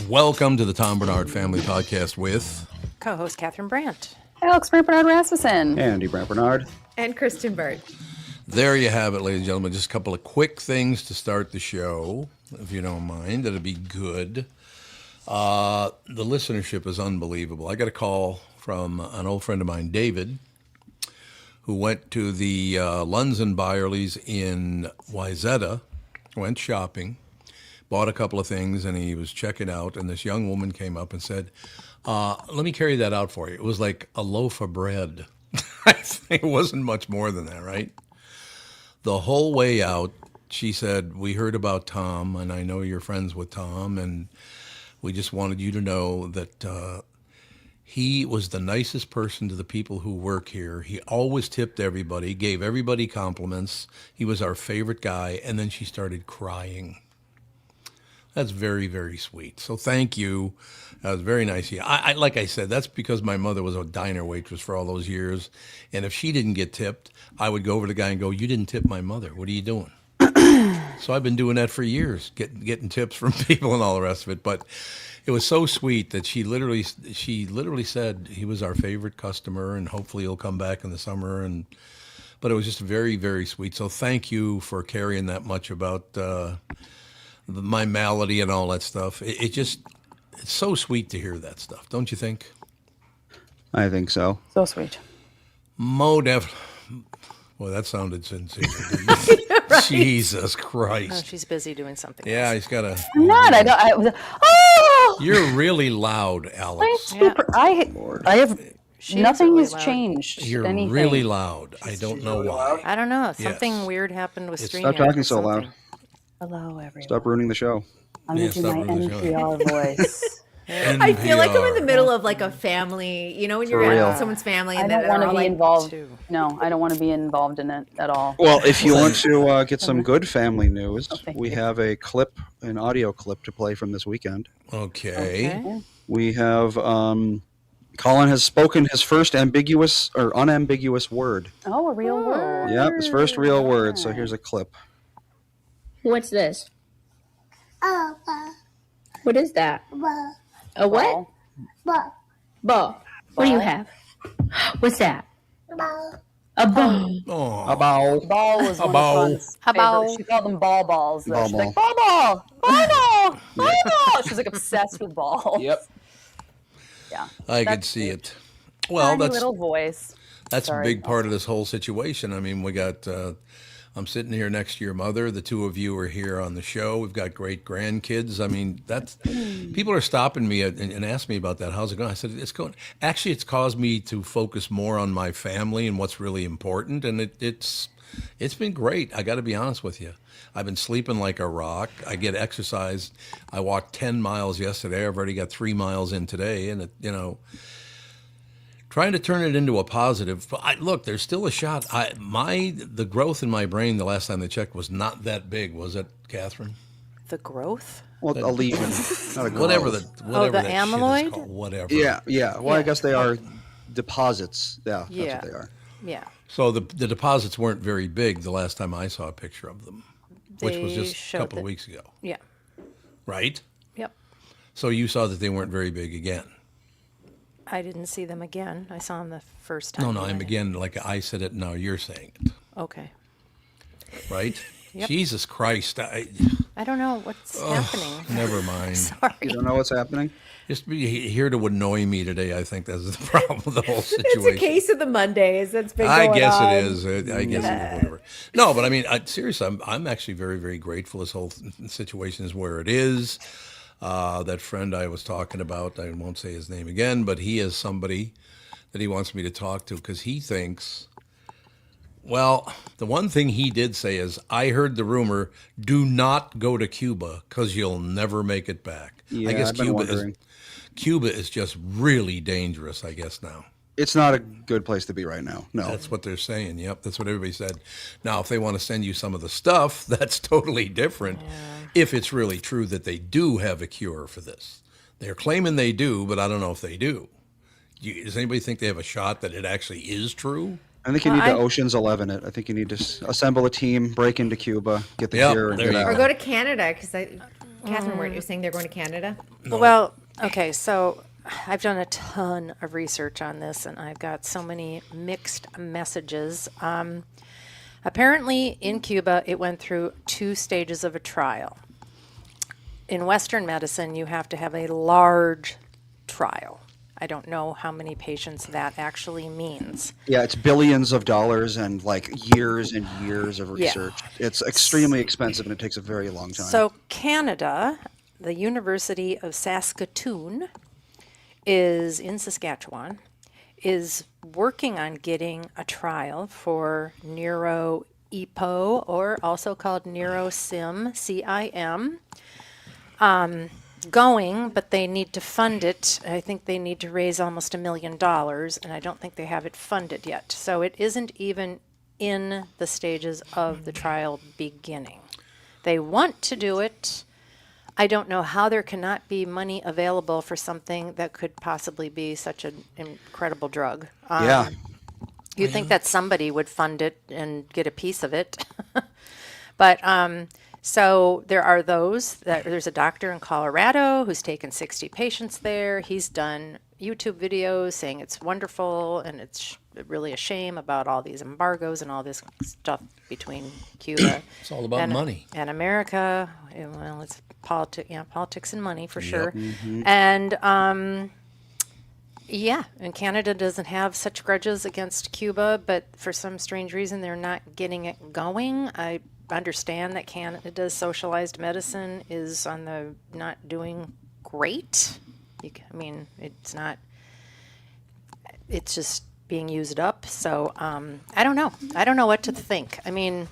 Welcome to the Tom Barnard Family Podcast with co-host Catherine Brandt, Alex Brandt Bernard Rasmussen, Andy Brandt Bernard, and Kristen Burt. There you have it, ladies and gentlemen. Just a couple of quick things to start the show, if you don't mind. That'd be good. The listenership is unbelievable. I got a call from an old friend of mine, David, who went to the Lunds and Byerly's in Wayzata, went shopping, bought a couple of things, and he was checking out, and this young woman came up and said, let me carry that out for you. It was like a loaf of bread. I think it wasn't much more than that, right? The whole way out, she said, we heard about Tom, and I know you're friends with Tom, and we just wanted you to know that he was the nicest person to the people who work here. He always tipped everybody, gave everybody compliments. He was our favorite guy, and then she started crying. That's very, very sweet. So thank you. That was very nice of you. I like I said, that's because my mother was a diner waitress for all those years. And if she didn't get tipped, I would go over to the guy and go, you didn't tip my mother. What are you doing? So I've been doing that for years, getting tips from people and all the rest of it. But it was so sweet that she literally said he was our favorite customer and hopefully he'll come back in the summer. But it was just very, very sweet. So thank you for carrying that much about my malady and all that stuff. It's so sweet to hear that stuff, don't you think? I think so. So sweet. Boy, that sounded sincere. Right. Jesus Christ. Oh, she's busy doing something Yeah, else. he's got to. I'm not. Oh! You're really loud, Alex. I have. She's Nothing really has loud. changed. You're anything. really loud. I don't know why. I don't know. Yes. Something weird happened with StreamYard. Stop talking or so something. loud. Hello, everyone. Stop ruining the show. I'm going to do my ruining the show. NPR voice. I feel like I'm in the NPR. middle of like a family, you know, when you're For real. at someone's family I and don't then want they're to all be like, involved. too. No, I don't want to be involved in it at all. Well, if you want to get some good family news, thank we you. have an audio clip to play from this weekend. Okay. We have Colin has spoken his first ambiguous or unambiguous word. Oh, a real word. Yep, his first real word. So here's a clip. What's this? What is that? A what? Ball. What do you have? What's that? A ball. Oh, A bow. Ball was one bow. of Fun's A bow. favorite. She called them ball balls. Though. Ball She's like, ball ball, ball ball, ball ball. She's like obsessed with balls. Yep. Yeah. I could That's see cute. it. Well, Tiny that's little voice. a Sorry. big part of this whole situation. I mean, we got. I'm sitting here next to your mother. The two of you are here on the show. We've got great grandkids. I mean, that's people are stopping me and asking me about that. How's it going? I said it's going. Actually, it's caused me to focus more on my family and what's really important, and it's been great. I got to be honest with you. I've been sleeping like a rock. I get exercise. I walked 10 miles yesterday. I've already got 3 miles in today, and trying to turn it into a positive. Look, there's still a shot. The growth in my brain the last time they checked was not that big, was it, Catherine? The growth? Well, a lesion, not a Whatever growth. whatever the that shit amyloid? is called, whatever. Yeah. Well, I guess they are deposits. Yeah, that's Yeah. what they are. Yeah. So the deposits weren't very big the last time I saw a picture of them, which was They just a showed couple of that- weeks ago, Yeah. right? Yep. So you saw that they weren't very big again. I didn't see them again. I saw them the first time. No, we I'm went in. again like I said it. Now you're saying it, Okay. right? Yep. Jesus Christ! I don't know what's happening. Never mind. Sorry. You don't know what's happening? Just be here to annoy me today. I think that's the problem with the whole situation. it's a case of the Mondays that's been I going guess on. it is. I guess it is. Whatever. No, but I mean, seriously, I'm actually very, very grateful. This whole situation is where it is. That friend I was talking about, I won't say his name again, but he is somebody that he wants me to talk to because he thinks. Well, the one thing he did say is, I heard the rumor, do not go to Cuba because you'll never make it back. Yeah, I guess I've been wondering. Cuba is just really dangerous, I guess, now. It's not a good place to be right now. No. That's what they're saying. Yep, that's what everybody said. Now, if they want to send you some of the stuff, that's totally different. If it's really true that they do have a cure for this. They're claiming they do, but I don't know if they do. Does anybody think they have a shot that it actually is true? I think you need to Ocean's 11 it. I think you need to assemble a team, break into Cuba, get the Yep, cure, and there get you out. Or go to Canada because Catherine, weren't you saying they're going to Canada? Well, okay, so I've done a ton of research on this, and I've got so many mixed messages. Apparently, in Cuba, it went through 2 stages of a trial. In Western medicine, you have to have a large trial. I don't know how many patients that actually means. Yeah, it's billions of dollars and like years and years of research. It's extremely expensive and it takes a very long time. So Canada, the University of Saskatoon is in Saskatchewan, is working on getting a trial for neuro-EPO, or also called NeuroSim, CIM, going, but they need to fund it. I think they need to raise almost $1 million, and I don't think they have it funded yet. So it isn't even in the stages of the trial beginning. They want to do it. I don't know how there cannot be money available for something that could possibly be such an incredible drug. Yeah. You'd think that somebody would fund it and get a piece of it. But so there are those. There's a doctor in Colorado who's taken 60 patients there. He's done YouTube videos saying it's wonderful and it's really a shame about all these embargoes and all this stuff between Cuba. It's all about money. And America. Well, it's politics and money for sure. And and Canada doesn't have such grudges against Cuba, but for some strange reason, they're not getting it going. I understand that Canada's socialized medicine is on the not doing great. It's not. It's just being used up. So I don't know. I don't know what to think. I mean,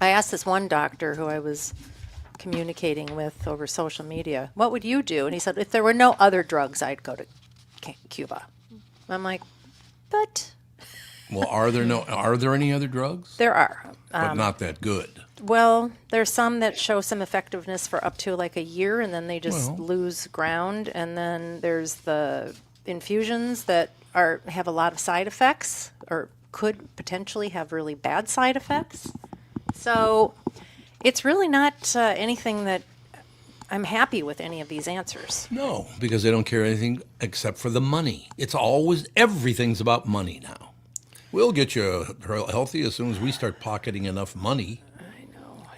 I asked this one doctor who I was communicating with over social media, what would you do? And he said, if there were no other drugs, I'd go to Cuba. I'm like, but Well, are there any other drugs? there are. But not that good. Well, there's some that show some effectiveness for up to like a year, and then they just lose ground. And then there's the infusions that have a lot of side effects, or could potentially have really bad side effects. So it's really not anything that I'm happy with any of these answers. No, because they don't care anything except for the money. Everything's about money now. We'll get you healthy as soon as we start pocketing enough money.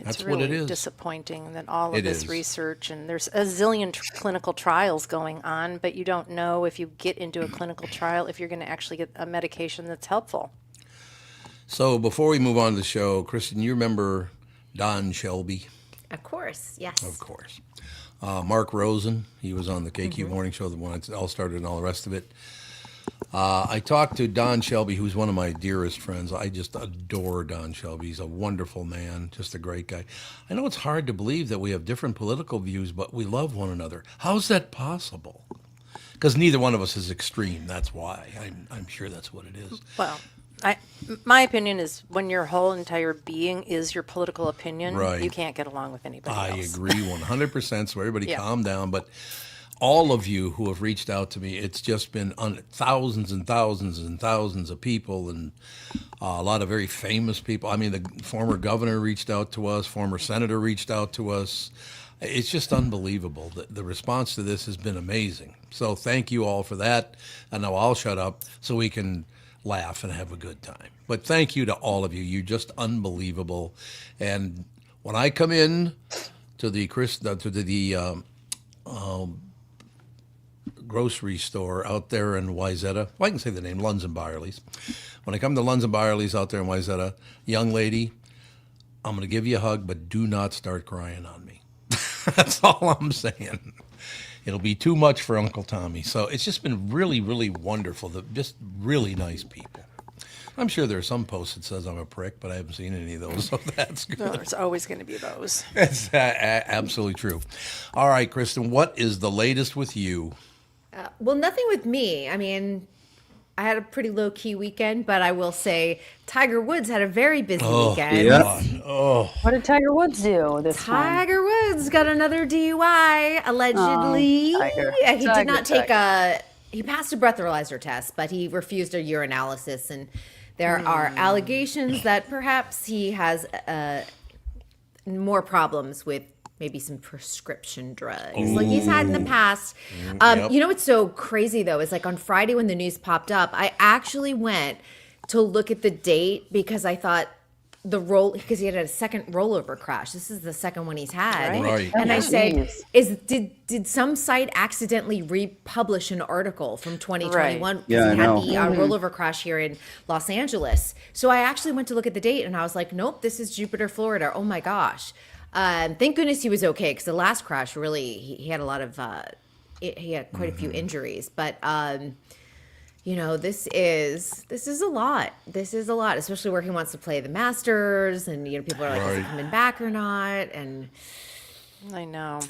It's That's really what it is. disappointing that all of It this is. research, and there's a zillion clinical trials going on, but you don't know if you get into a clinical trial if you're going to actually get a medication that's helpful. So before we move on to the show, Kristen, you remember Don Shelby? Of course, yes. Of course. Mark Rosen, he was on the KQ Morning Show, the one it all started and all the rest of it. I talked to Don Shelby, who's one of my dearest friends. I just adore Don Shelby. He's a wonderful man, just a great guy. I know it's hard to believe that we have different political views, but we love one another. How's that possible? Because neither one of us is extreme. That's why. I'm sure that's what it is. Well, my opinion is when your whole entire being is your political opinion, Right. you can't get along with anybody I else. agree 100%. So everybody Yeah. calm down. But all of you who have reached out to me, it's just been thousands and thousands and thousands of people, and a lot of very famous people. I mean, the former governor reached out to us, former senator reached out to us. It's just unbelievable. The response to this has been amazing. So thank you all for that. And now I'll shut up so we can laugh and have a good time. But thank you to all of you. You're just unbelievable. And when I come in to the grocery store out there in Wayzata, well, I can say the name, Lunds and Byerly's. When I come to Lunds and Byerly's out there in Wayzata, young lady, I'm going to give you a hug, but do not start crying on me. That's all I'm saying. It'll be too much for Uncle Tommy. So it's just been really, really wonderful. Just really nice people. I'm sure there are some posts that says I'm a prick, but I haven't seen any of those, so that's good. No, there's always going to be those. That's absolutely true. All right, Kristen, what is the latest with you? Well, nothing with me. I mean, I had a pretty low-key weekend, but I will say Tiger Woods had a very busy weekend. yeah. God. Oh, What did Tiger Woods do this time? Tiger Woods got another DUI, allegedly. Tiger. He did Tiger, not take Tiger. he passed a breathalyzer test, but he refused a urinalysis, and there are allegations that perhaps he has more problems with maybe some prescription drugs like he's had in the past. Yep. You know what's so crazy though is like on Friday when the news popped up, I actually went to look at the date because I thought because he had a second rollover crash. This is the second one he's had. Right. And I Yeah. said, did some site accidentally republish an article from 2021 because Yeah, I he had know. the rollover crash here in Los Angeles? So I actually went to look at the date and I was like, nope, this is Jupiter, Florida. Oh my gosh. Thank goodness he was okay because the last crash really he had a lot of he had quite a few injuries, but you know, this is a lot. This is a lot, especially where he wants to play the Masters, and you know, people are like, is he Right. coming back or not? And I know.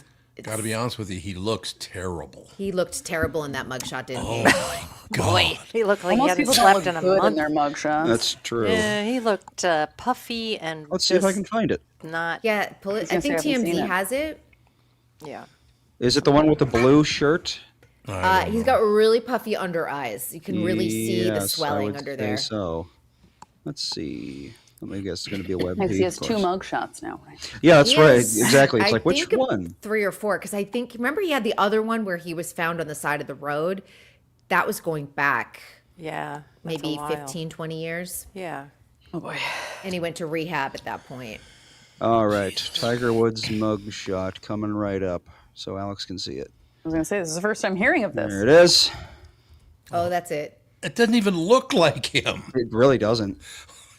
Got to be honest with you, he looks terrible. he looked terrible in that mugshot, didn't he? God. He looked like he Most hadn't people don't slept look in a good in month. their mugshots. That's true. Yeah, he looked puffy and Let's see if I can find it. not. Yeah, pull it. I gonna say, think I haven't seen TMZ it. has it. Yeah. Is it the one with the blue shirt? He's got really puffy under eyes. You can really see the Yes, I swelling would under say there. So, let's see. Let me guess. It's going to be a web Because page. he has of 2 course. mugshots now, right? Yeah, that's He right. is- Exactly. It's I like which think one? 3 or 4, because I think remember he had the other one where he was found on the side of the road. That was going back Yeah. that's a maybe while. 15, 20 years. Yeah. Oh boy. And he went to rehab at that point. All right, Tiger Woods mug shot coming right up, so Alex can see it. I was going to say, this is the first time hearing of this. There it is. Oh, that's it. It doesn't even look like him. It really doesn't.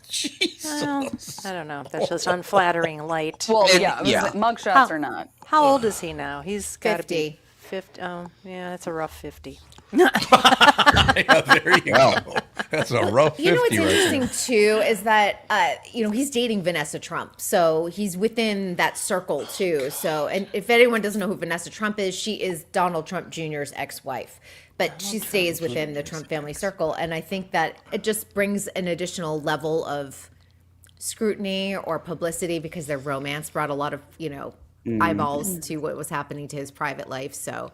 Jesus. I don't know. That's just unflattering light. Well, yeah, I was yeah. like, mugshots or not. How old is he now? He's got to be 50. 50. Oh, yeah, that's a rough 50. Yeah, there you go. That's a rough 50 You know what's right there. interesting too is that you know he's dating Vanessa Trump, so he's within that circle too. So, and if anyone doesn't know who Vanessa Trump is, she is Donald Trump Jr.'s ex-wife, but she stays within the Trump family circle, and I think that it just brings an additional level of scrutiny or publicity because their romance brought a lot of eyeballs to what was happening to his private life. So.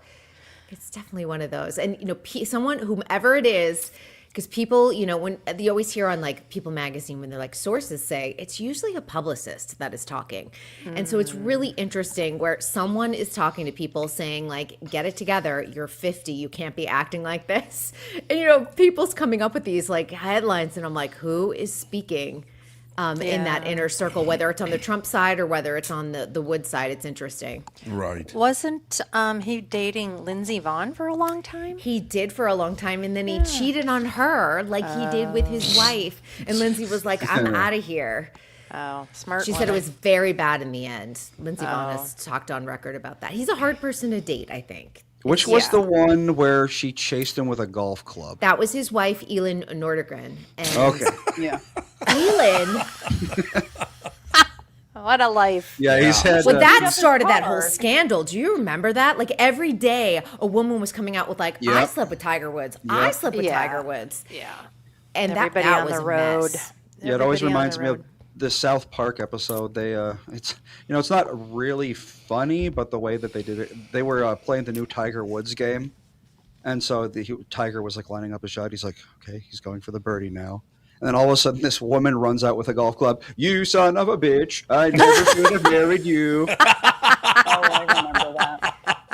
It's definitely one of those. And, you know, someone, whomever it is, because people, you know, when you always hear on like People magazine, when they're like sources say, it's usually a publicist that is talking. And so it's really interesting where someone is talking to people saying like, get it together. You're 50. You can't be acting like this. And, you know, people's coming up with these like headlines. And I'm like, who is speaking in that inner circle, whether it's on the Trump side or whether it's on the Wood side? It's interesting. Right. Wasn't he dating Lindsey Vonn for a long time? He did for a long time, and then he cheated on her like he did with his wife. And Lindsay was like, I'm out of here. Oh, smart. She said it woman. was very bad in the end. Lindsey Vonn has talked on record about that. He's a hard person to date, I think. Which was the one where she chased him with a golf club? That was his wife, Elin Nordegren. And Okay. Yeah. Elin, What a life. Yeah, he's had. well, that Just started that whole hard. scandal. Do you remember that? Like every day, a woman was coming out with like, I Yep. slept with Tiger Woods. I slept with Yeah. Tiger Woods. Yeah. And Everybody that on was the a road. mess. Yeah, it always Everybody on reminds the me of road. the South Park episode. They, it's it's not really funny, but the way that they did it, they were playing the new Tiger Woods game, and so Tiger was like lining up a shot. He's like, okay, he's going for the birdie now, and then all of a sudden, this woman runs out with a golf club. You son of a bitch! I never should have married you. Oh, I remember that.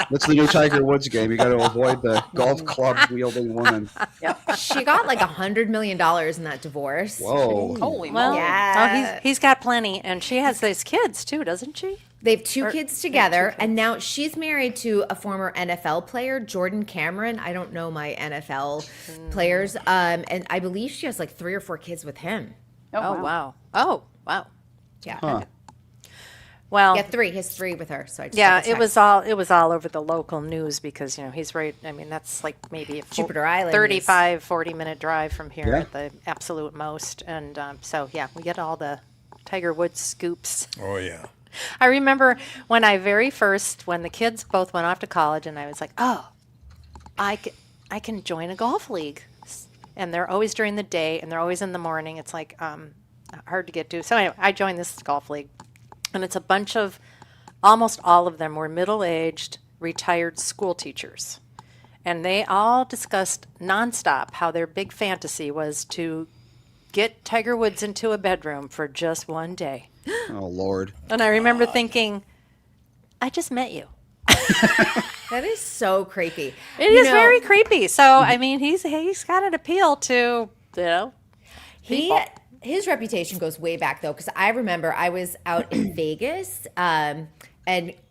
That's the new Tiger Woods game. You got to avoid the golf club wielding woman. Yep. She got like $100 million in that divorce. Whoa. Holy Well, moly. Yeah. he's got plenty, and she has these kids too, doesn't she? They have 2 kids together, and now she's married to a former NFL player, Jordan Cameron. I don't know my NFL players, and I believe she has like 3 or 4 kids with him. Oh wow. Oh wow. Yeah, Huh. Well, yeah, 3. He has 3 with her. So I just yeah, double-checked. it was all over the local news because he's right. I mean, that's like maybe a Jupiter Island is- 35, 40-minute drive from here Yeah. at the absolute most, and so yeah, we get all the Tiger Woods scoops. Oh, yeah. I remember when when the kids both went off to college, and I was like, oh, I can join a golf league. And they're always during the day, and they're always in the morning. It's like hard to get to. So anyway, I joined this golf league, and it's a bunch of, almost all of them were middle-aged, retired school teachers. And they all discussed nonstop how their big fantasy was to get Tiger Woods into a bedroom for just one day. Oh Lord. And I remember thinking, I just met you. That is so creepy. It is very creepy. So, I mean, he's got an appeal to, people. His reputation goes way back though, because I remember I was out in Vegas and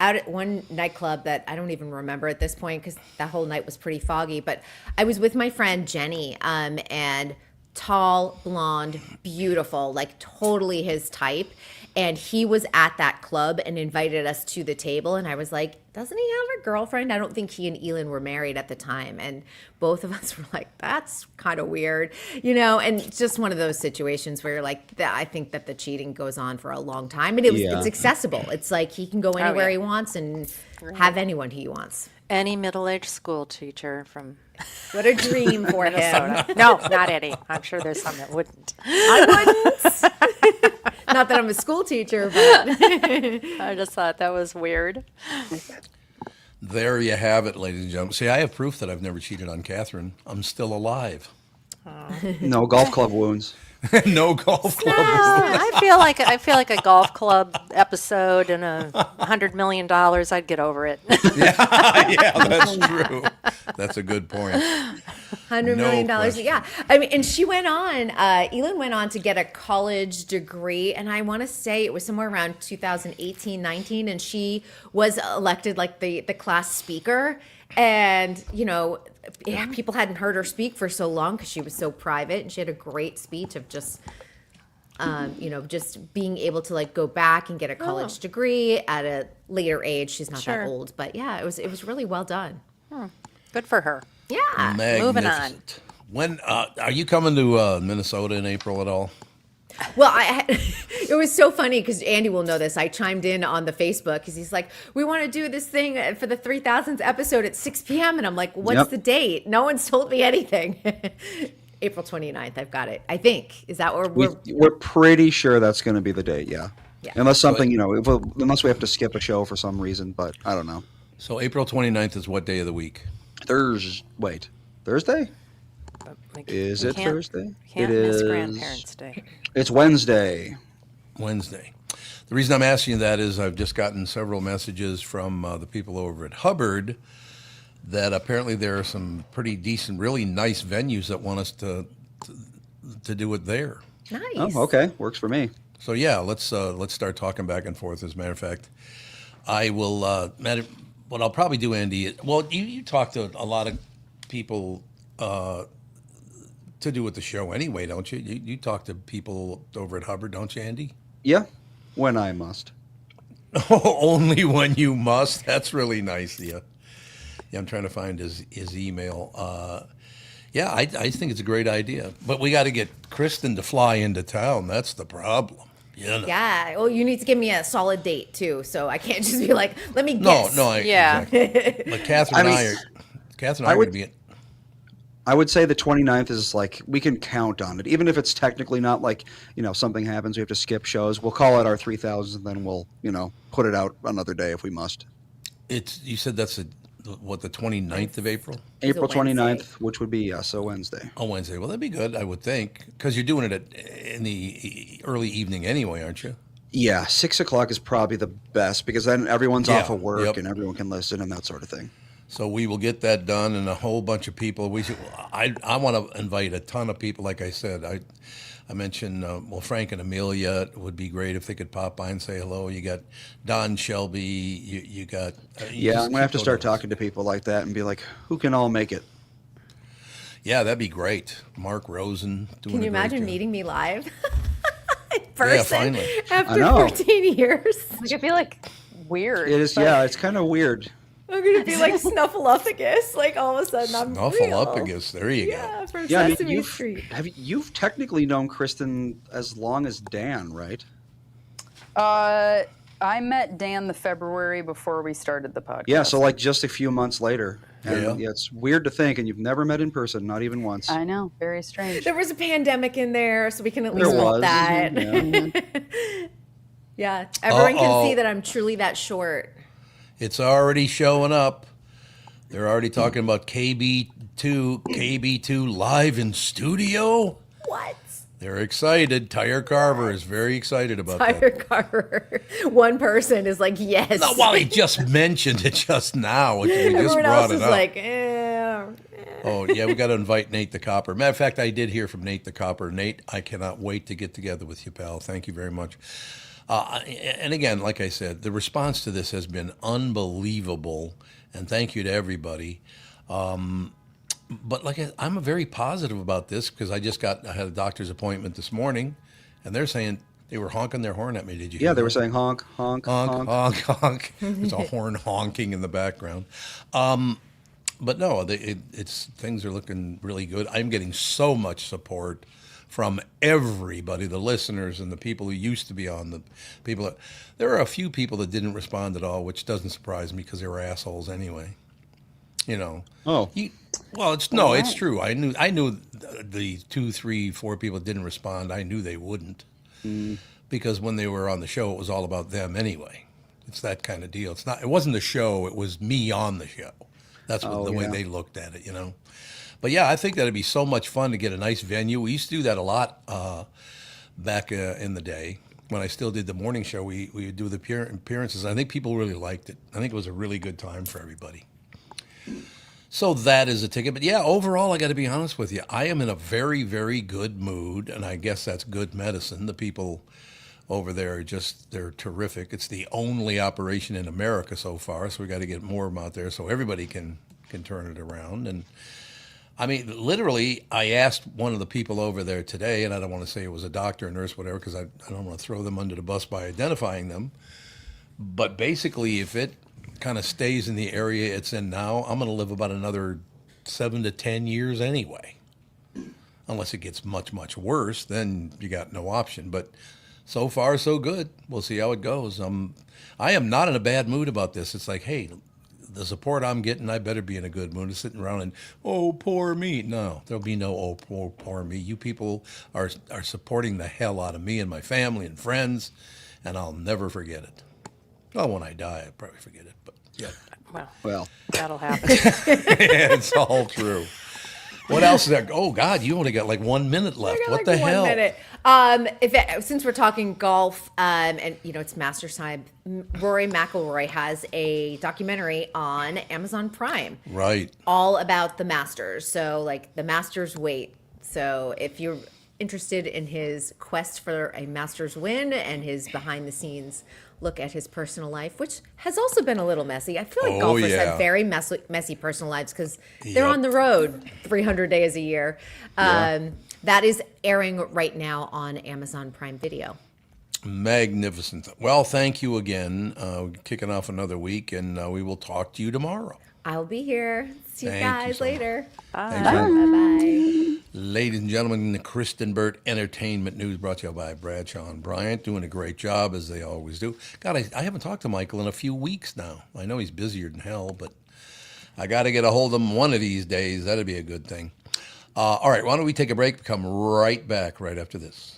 out at one nightclub that I don't even remember at this point because that whole night was pretty foggy. But I was with my friend Jenny, and tall, blonde, beautiful, like totally his type. And he was at that club and invited us to the table. And I was like, doesn't he have a girlfriend? I don't think he and Elin were married at the time. And both of us were like, that's kind of weird, and it's just one of those situations where you're like, I think that the cheating goes on for a long time. And it's accessible. It's like he can go anywhere he wants and have anyone he wants. Any middle-aged school teacher from What a dream for him. Minnesota. No, not any. I'm sure there's some that wouldn't. I wouldn't. Not that I'm a school teacher, but I just thought that was weird. There you have it, ladies and gentlemen. See, I have proof that I've never cheated on Catherine. I'm still alive. No golf club wounds. No golf club. I feel like a golf club episode and $100 million. I'd get over it. Yeah, that's true. That's a good point. $100 million. Yeah. I mean, and she went on, Elin went on to get a college degree. And I want to say it was somewhere around 2018, 19. And she was elected like the class speaker. And, people hadn't heard her speak for so long because she was so private. And she had a great speech of just, just being able to like go back and get a college degree at a later age. She's not that old. But yeah, it was really well done. Good for her. Yeah. Moving on. Magnificent. When are you coming to Minnesota in April at all? Well, it was so funny because Andy will know this. I chimed in on the Facebook because he's like, we want to do this thing for the 3000th episode at 6 p.m. And I'm like, what's the date? No one's told me anything. April 29th. I've got it. I think. Is that where we're pretty sure that's going to be the date. Yeah. Unless something, unless we have to skip a show for some reason, but I don't know. So April 29th is what day of the week? Thursday? Is it Thursday? Can't miss Grandparents' Day. It's Wednesday. Wednesday. The reason I'm asking you that is I've just gotten several messages from the people over at Hubbard that apparently there are some pretty decent, really nice venues that want us to do it there. Nice. Oh, okay. Works for me. So yeah, let's start talking back and forth. As a matter of fact, I will. What I'll probably do, Andy. Well, you talk to a lot of people to do with the show anyway, don't you? You talk to people over at Hubbard, don't you, Andy? Yeah, when I must. Only when you must. That's really nice of you. Yeah, I'm trying to find his email. I think it's a great idea, but we got to get Kristen to fly into town. That's the problem. Yeah. Well, you need to give me a solid date too, so I can't just be like, let me guess. No. Exactly. But Catherine and I are going to be. I would say the 29th is like, we can count on it. Even if it's technically not like, something happens, we have to skip shows. We'll call it our 3000s and then we'll, put it out another day if we must. You said that's the 29th of April? April 29th, which would be, a Wednesday. Oh, Wednesday. Well, that'd be good, I would think, because you're doing it in the early evening anyway, aren't you? Yeah, 6 o'clock is probably the best because then everyone's off of work and everyone can listen and that sort of thing. So we will get that done, and a whole bunch of people. I want to invite a ton of people. Like I said, I mentioned Frank and Amelia. It would be great if they could pop by and say hello. You got Don, Shelby. You got. I'm gonna have to start talking to people like that and be like, who can all make it? Yeah, that'd be great. Mark Rosen. Can you imagine meeting me live in person? Yeah, finally. After 14 years? Like, I feel like weird. It is. Yeah, it's kind of weird. I'm gonna be like Snuffleupagus, like all of a sudden I'm Snuffleupagus, there you go. Yeah, from Sesame Street. You've technically known Kristen as long as Dan, right? I met Dan the February before we started the podcast. Yeah, so like just a few months later. And yeah, it's weird to think, and you've never met in person, not even once. I know, very strange. There was a pandemic in there, so we can at least fault that. Yeah, everyone can see that I'm truly that short. It's already showing up. They're already talking about KB2 live in studio. What? They're excited. Tire Carver is very excited about that. Tire Carver. One person is like, yes. No, well, he just mentioned it just now. We just Everyone brought else it is up. like, Oh, yeah, we got to invite Nate the Copper. Matter of fact, I did hear from Nate the Copper. Nate, I cannot wait to get together with you, pal. Thank you very much. And again, like I said, the response to this has been unbelievable, and thank you to everybody. But I'm very positive about this because I had a doctor's appointment this morning, and they're saying they were honking their horn at me. Did you hear Yeah, they that? were saying honk, honk, honk. Honk, honk, honk. There's a horn honking in the background. But no, things are looking really good. I'm getting so much support from everybody, the listeners and the people who used to be on the people. There are a few people that didn't respond at all, which doesn't surprise me because they were assholes anyway. You know. Oh. It's true. I knew the 2, 3, 4 people that didn't respond. I knew they wouldn't because when they were on the show, it was all about them anyway. It's that kind of deal. It wasn't the show. It was me on the show. That's the way they looked at it, you know. But yeah, I think that'd be so much fun to get a nice venue. We used to do that a lot back in the day when I still did the morning show. We would do the appearances. I think people really liked it. I think it was a really good time for everybody. So that is a ticket. But yeah, overall, I got to be honest with you. I am in a very, very good mood, and I guess that's good medicine. The people over there are they're terrific. It's the only operation in America so far, so we got to get more of them out there so everybody can turn it around. And I mean, literally, I asked one of the people over there today, and I don't want to say it was a doctor, a nurse, whatever, because I don't want to throw them under the bus by identifying them. But basically, if it kind of stays in the area it's in now, I'm going to live about another 7 to 10 years anyway. Unless it gets much, much worse, then you got no option. But so far, so good. We'll see how it goes. I am not in a bad mood about this. It's like, hey, the support I'm getting, I better be in a good mood. Sitting around and, oh, poor me. No, there'll be no, oh, poor me. You people are supporting the hell out of me and my family and friends, and I'll never forget it. Well, when I die, I'll probably forget it, but yeah. Well, That'll happen. It's all true. What else is there? Oh, God, you only got like 1 minute left. What the hell? 1 minute. Since we're talking golf, and you know it's Masters time, Rory McIlroy has a documentary on Amazon Prime, Right. all about the Masters. So like the Masters wait. So if you're interested in his quest for a Masters win and his behind the scenes look at his personal life, which has also been a little messy. I feel like golfers have very messy personal lives because they're on the road 300 days a year. That is airing right now on Amazon Prime Video. Magnificent. Well, thank you again. Kicking off another week, and we will talk to you tomorrow. I'll be here. See you Thank you guys so much. later. Thanks, Bye. man. Bye. Ladies and gentlemen, the Kristen Burt Entertainment News brought to you by Bradshaw and Bryant, doing a great job as they always do. God, I haven't talked to Michael in a few weeks now. I know he's busier than hell, but I got to get a hold of him one of these days. That'd be a good thing. All right, why don't we take a break? Come right back right after this.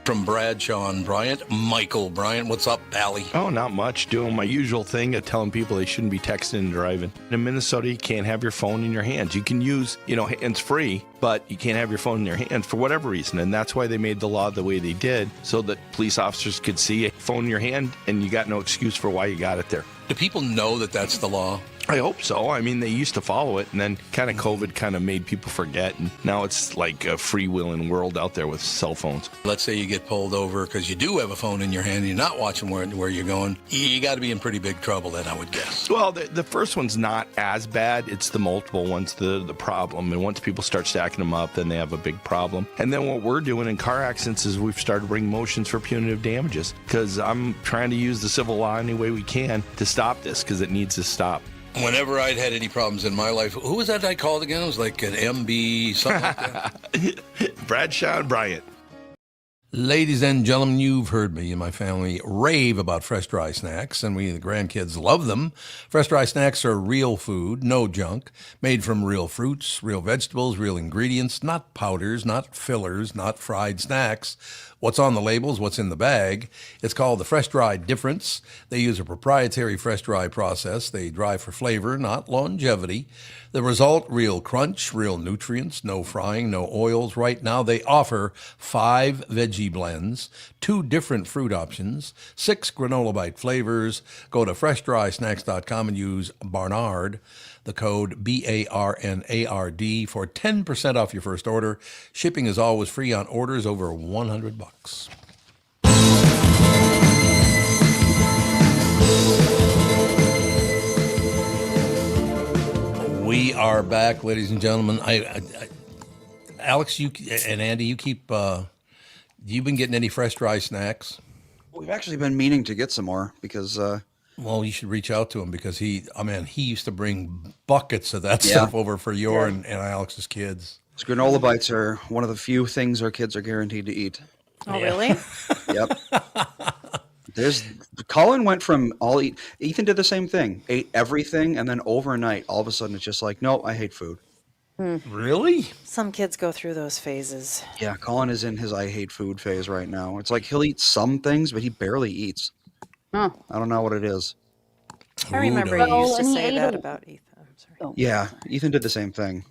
From Bradshaw and Bryant, Michael Bryant. What's up, Pally? Oh, not much. Doing my usual thing of telling people they shouldn't be texting and driving. In Minnesota, you can't have your phone in your hands. You can use, hands-free, but you can't have your phone in your hands for whatever reason. And that's why they made the law the way they did, so that police officers could see a phone in your hand and you got no excuse for why you got it there. Do people know that that's the law? I hope so. I mean, they used to follow it, and then kind of COVID kind of made people forget, and now it's like a freewheeling world out there with cell phones. Let's say you get pulled over because you do have a phone in your hand and you're not watching where you're going. You got to be in pretty big trouble then, I would guess. Well, the first one's not as bad. It's the multiple ones, the problem. And once people start stacking them up, then they have a big problem. And then what we're doing in car accidents is we've started bringing motions for punitive damages, because I'm trying to use the civil law any way we can to stop this, because it needs to stop. Whenever I'd had any problems in my life, who was that I called again? It was like an MB, something like that. Bradshaw and Bryant. Ladies and gentlemen, you've heard me and my family rave about fresh dry snacks, and we, the grandkids, love them. Fresh dry snacks are real food, no junk, made from real fruits, real vegetables, real ingredients, not powders, not fillers, not fried snacks. what's on the labels, what's in the bag. It's called the fresh dry difference. They use a proprietary fresh dry process. They dry for flavor, not longevity. The result, real crunch, real nutrients, no frying, no oils. Right now they offer 5 veggie blends, 2 different fruit options, 6 granola bite flavors. Go to freshdrysnacks.com and use Barnard, the code BARNARD for 10% off your first order. Shipping is always free on orders over $100. We are back, ladies and gentlemen. Alex, you and Andy, you keep. You've been getting any fresh dry snacks? We've actually been meaning to get some more because. Well, you should reach out to him because he used to bring buckets of that stuff over for your and Alex's kids. Granola bites are one of the few things our kids are guaranteed to eat. Oh, really? Yep. Colin went from Ethan did the same thing, ate everything, and then overnight, all of a sudden, it's just like, no, I hate food. Really? Some kids go through those phases. Yeah, Colin is in his I hate food phase right now. It's like he'll eat some things, but he barely eats. Huh. I don't know what it is. I remember you used to say that about Ethan. I'm sorry. Yeah, Ethan did the same thing.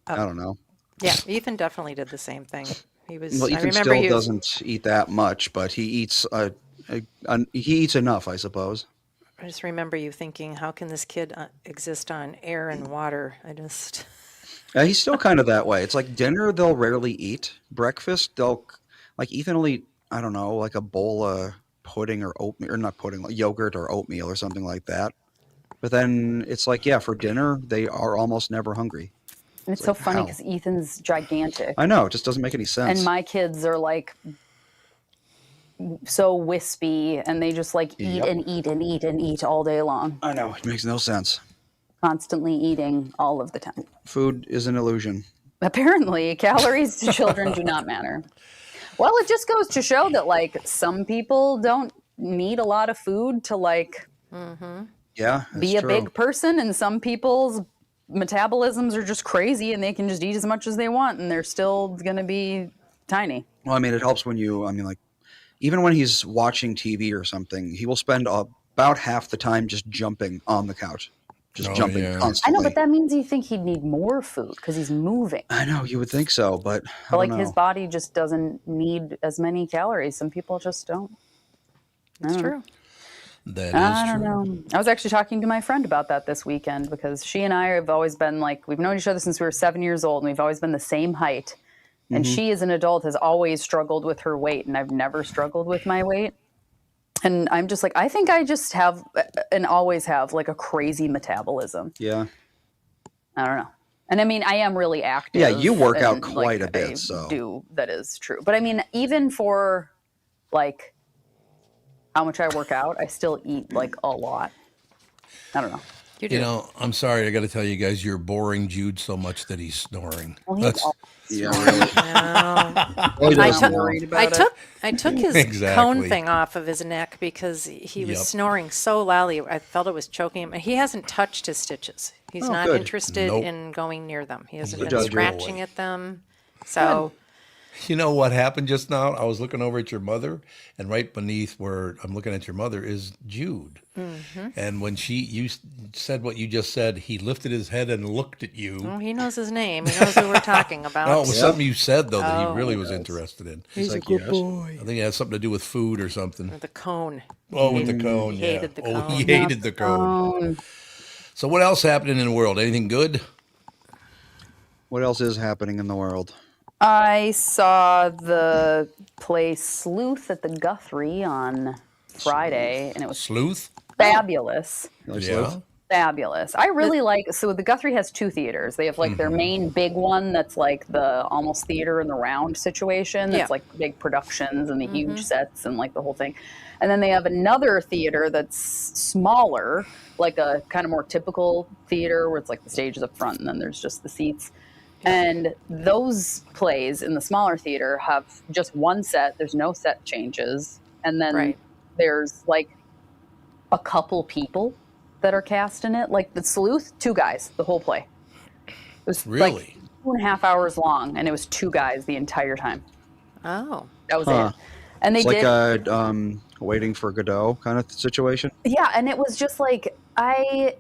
I don't know. Yeah, Ethan definitely did the same thing. He was. Well, I Ethan remember still doesn't eat that much, but he eats enough, I suppose. I just remember you thinking, how can this kid exist on air and water? Yeah, he's still kind of that way. It's like dinner, they'll rarely eat. Breakfast, Ethan will eat, I don't know, like a bowl of pudding or oatmeal, or not pudding, like yogurt or oatmeal or something like that. But then it's like, yeah, for dinner, they are almost never hungry. And it's so funny because Ethan's gigantic. I know, it just doesn't make any sense. And my kids are like so wispy, and they just like eat and eat and eat and eat all day long. I know, it makes no sense. Constantly eating all of the time. Food is an illusion. Apparently, calories to children do not matter. Well, it just goes to show that like some people don't need a lot of food to like be a big person, and some people's metabolisms are just crazy and they can just eat as much as they want and they're still going to be tiny. Well, I mean, it helps when even when he's watching TV or something, he will spend about half the time just jumping on the couch. Just jumping constantly. I know, but that means you think he'd need more food because he's moving. I know, you would think so, but I like don't know. his body just doesn't need as many calories. Some people just don't. That's true. That is I don't true. know. I was actually talking to my friend about that this weekend because she and I have always been like, we've known each other since we were 7 years old, and we've always been the same height. And she, as an adult, has always struggled with her weight, and I've never struggled with my weight. And I'm just like, I think I just have and always have like a crazy metabolism. Yeah. I don't know. And I mean, I am really active. Yeah, you work out and, quite like, a bit, I so. do. That is true. But I mean, even for like how much I work out, I still eat like a lot. I don't know. You know, I'm sorry, I got to tell you guys, you're boring Jude so much that he's snoring. Well, he's Yeah, really. I took his cone thing off of his neck because he was snoring so loudly. I felt it was choking him. And he hasn't touched his stitches. He's not good. interested in going near them. He hasn't been Good. scratching at them. So You know what happened just now? I was looking over at your mother, and right beneath where I'm looking at your mother is Jude. And when you said what you just said, he lifted his head and looked at you. oh, he knows his name. He knows who we're talking about. No, it was something you said, though, that he really was interested in. He's like, yes. I think it had something to do with food or something. The cone. Oh, with the cone, He hated the Oh, cone. he hated the cone. So what else happening in the world? Anything good? What else is happening in the world? I saw the play Sleuth at the Guthrie on Friday, and it was Sleuth? fabulous. You like Yeah. Sleuth? Fabulous. I really like, so the Guthrie has 2 theaters. They have like their main big one that's like the almost theater in the round situation. That's like big productions and the huge sets and like the whole thing. And then they have another theater that's smaller, like a kind of more typical theater where it's like the stage is up front and then there's just the seats. And those plays in the smaller theater have just one set. There's no set changes. And then there's like a couple people that are cast in it. Like the Sleuth, 2 guys, the whole play. It was Really? 2.5 hours long, and it was 2 guys the entire time. Oh. That was it. And they It's did like a Waiting for Godot kind of situation. Yeah, and it was just like I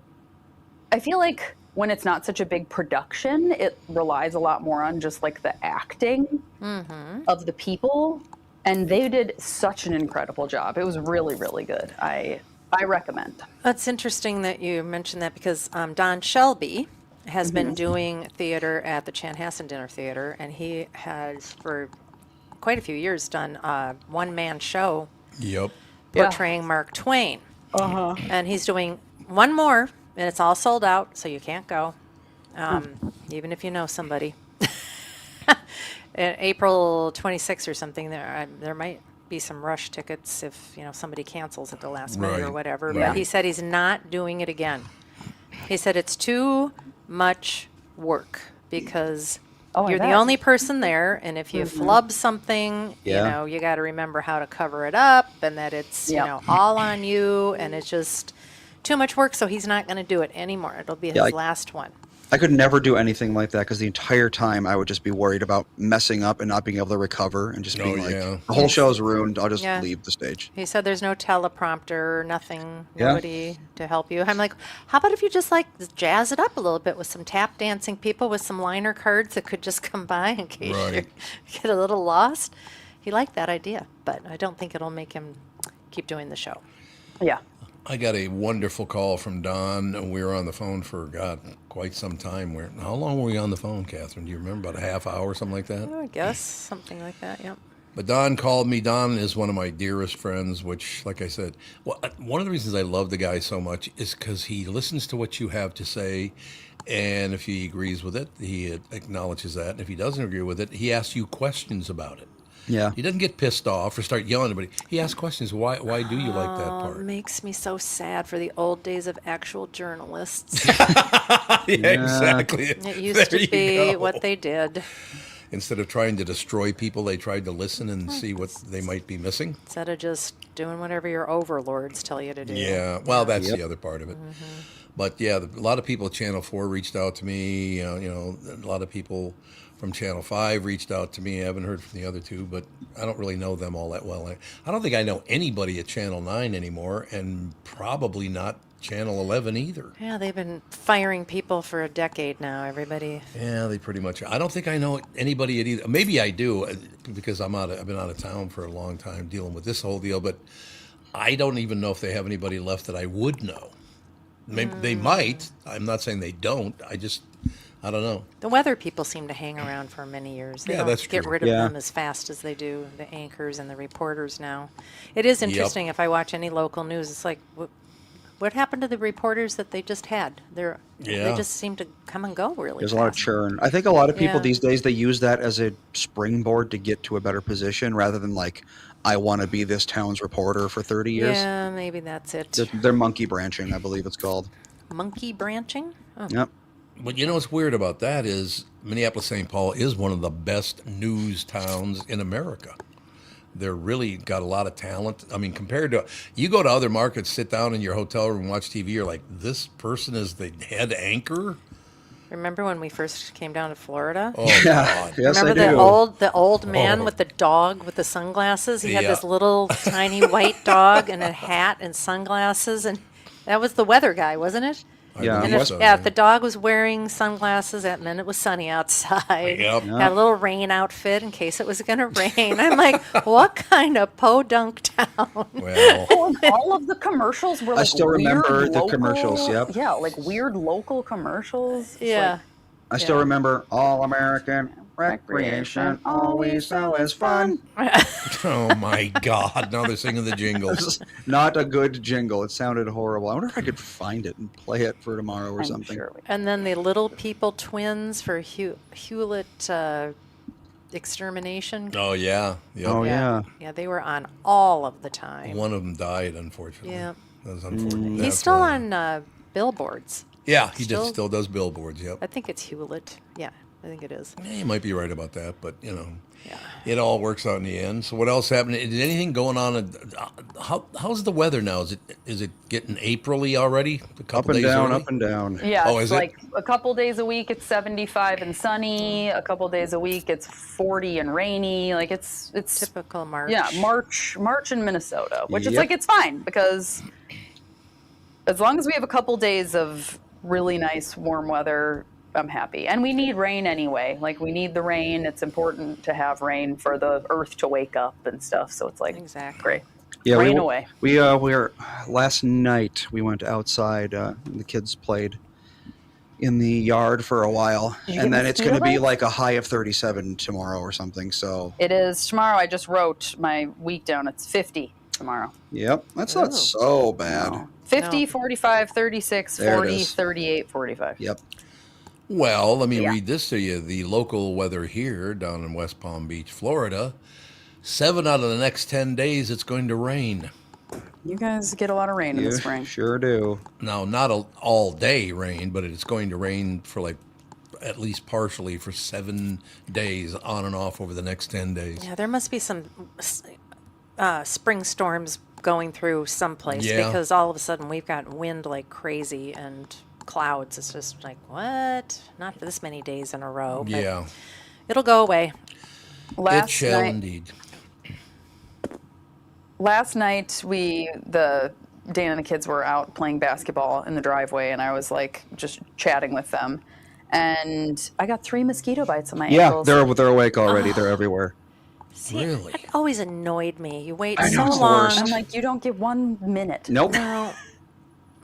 feel like when it's not such a big production, it relies a lot more on just like the acting of the people, and they did such an incredible job. It was really, really good. I recommend. That's interesting that you mentioned that because Don Shelby has been doing theater at the Chanhassen Dinner Theater, and he has for quite a few years done a one-man show Yep. portraying Mark Twain. And he's doing one more, and it's all sold out, so you can't go, even if you know somebody. April 26th or something, there might be some rush tickets if somebody cancels at the last minute or Right. whatever. Yeah. But he said he's not doing it again. He said it's too much work because I you're the bet. only person there, and if you flub something, Yeah. you got to remember how to cover it up, and that it's Yep. all on you, and it's just too much work. So he's not going to do it anymore. It'll be his last one. I could never do anything like that because the entire time I would just be worried about messing up and not being able to recover and just being like, yeah. the whole show's ruined. I'll just Yeah. leave the stage. He said there's no teleprompter, nothing, Yeah. nobody to help you. I'm like, how about if you just jazz it up a little bit with some tap dancing people with some liner cards that could just come by in case Right. you get a little lost. He liked that idea, but I don't think it'll make him keep doing the show. Yeah. I got a wonderful call from Don, and we were on the phone for, quite some time. How long were we on the phone, Catherine? Do you remember? About a half hour, something like that? I guess something like that, yep. But Don called me. Don is one of my dearest friends, which, like I said, one of the reasons I love the guy so much is because he listens to what you have to say, and if he agrees with it, he acknowledges that, and if he doesn't agree with it, he asks you questions about it. Yeah. He doesn't get pissed off or start yelling, but he asks questions. Why do you like that It part? makes me so sad for the old days of actual journalists. Yeah, exactly. It used There to you be go. what they did. Instead of trying to destroy people, they tried to listen and see what they might be missing. Instead of just doing whatever your overlords tell you to do. Yeah, well, that's Yep. the other part of it. But yeah, a lot of people at Channel 4 reached out to me. A lot of people from Channel 5 reached out to me. I haven't heard from the other two, but I don't really know them all that well. I don't think I know anybody at Channel 9 anymore, and probably not Channel 11 either. Yeah, they've been firing people for a decade now, everybody. Yeah, they pretty much. I don't think I know anybody at either. Maybe I do because I've been out of town for a long time dealing with this whole deal. But I don't even know if they have anybody left that I would know. Maybe they might. I'm not saying they don't. I don't know. The weather people seem to hang around for many years. They Yeah, don't that's get true. rid of Yeah. them as fast as they do the anchors and the reporters now. It is interesting if I watch any local news. It's like, what happened to the reporters that they just had? They Yeah. just seem to come and go really There's fast. a lot of churn. I think a lot of people Yeah. these days, they use that as a springboard to get to a better position rather than like, I want to be this town's reporter for 30 years. Yeah, maybe that's it. They're monkey branching, I believe it's called. Monkey branching? Oh. Yep. But you know what's weird about that is Minneapolis, St. Paul is one of the best news towns in America. They're really got a lot of talent. I mean, compared to, you go to other markets, sit down in your hotel room, watch TV, you're like, this person is the head anchor? Remember when we first came down to Florida? Oh, God. Yes, Remember I do. the old man Oh. with the dog with the sunglasses? He had Yeah. this little tiny white dog and a hat and sunglasses, and that was the weather guy, wasn't it? I Yeah. believe And if, so, yeah, if the dog was wearing sunglasses, that meant it was sunny outside. Yep. Had a little rain outfit in case it was going to rain. I'm like, what kind of podunk town? Well, All of the commercials were like still remember weird the local- commercials, yep. Yeah, like weird local commercials. It's Yeah. I still Yeah. remember All American Recreation, all we sell is fun. oh my God. Now they're singing the jingles. Not a good jingle. It sounded horrible. I wonder if I could find it and play it for tomorrow or I'm something. sure we- And then the Little People twins for Hewlett extermination. Oh, yeah. Yep. Oh, yeah. Yeah, they were on all of the time. One of them died, unfortunately. Yeah. That was unfortunate. He's That's still one. on billboards. Yeah, he still- still does billboards, yep. I think it's Hewlett. Yeah. I think it is. Yeah, you might be right about that, but Yeah. it all works out in the end. So what else happened? Is anything going on? How's the weather now? Is it getting April-y already? A Up couple and days down, early? up and down. Yeah, Oh, it's is it? like a couple days a week it's 75 and sunny. A couple days a week it's 40 and rainy. Like it's Typical March. yeah, March in Minnesota, which is Yep. like it's fine because as long as we have a couple days of really nice warm weather, I'm happy. And we need rain anyway. Like we need the rain. It's important to have rain for the earth to wake up and stuff. So it's like Exactly. great. Yeah, Rain away. We were last night. We went outside. And the kids played in the yard for a while, Did you and get then it's going to be mosquito like a high of 37 tomorrow or something. So, It is tomorrow. I just wrote my week down. It's 50 tomorrow. yep, that's not so bad. No. 50, No. 45, 36, There it 40, is. 38, 45. Yep. Well, let me Yeah. read this to you. The local weather here down in West Palm Beach, Florida, 7 out of the next 10 days it's going to rain. You guys get a lot of rain in the You spring. sure do. Now, not all day rain, but it's going to rain for like at least partially for 7 days on and off over the next 10 days. Yeah, there must be some spring storms going through someplace Yeah. because all of a sudden we've got wind like crazy and clouds. It's just like, what? Not for this many days in a row. But Yeah, it'll go away. it shall night, indeed. last night Dan and the kids were out playing basketball in the driveway, and I was like just chatting with them, and I got 3 mosquito bites on my Yeah, ankles. they're awake already. They're everywhere. See, Really? It always annoyed me. You wait I know, so it's the long. worst. I'm like, you don't get 1 minute. Nope. Well,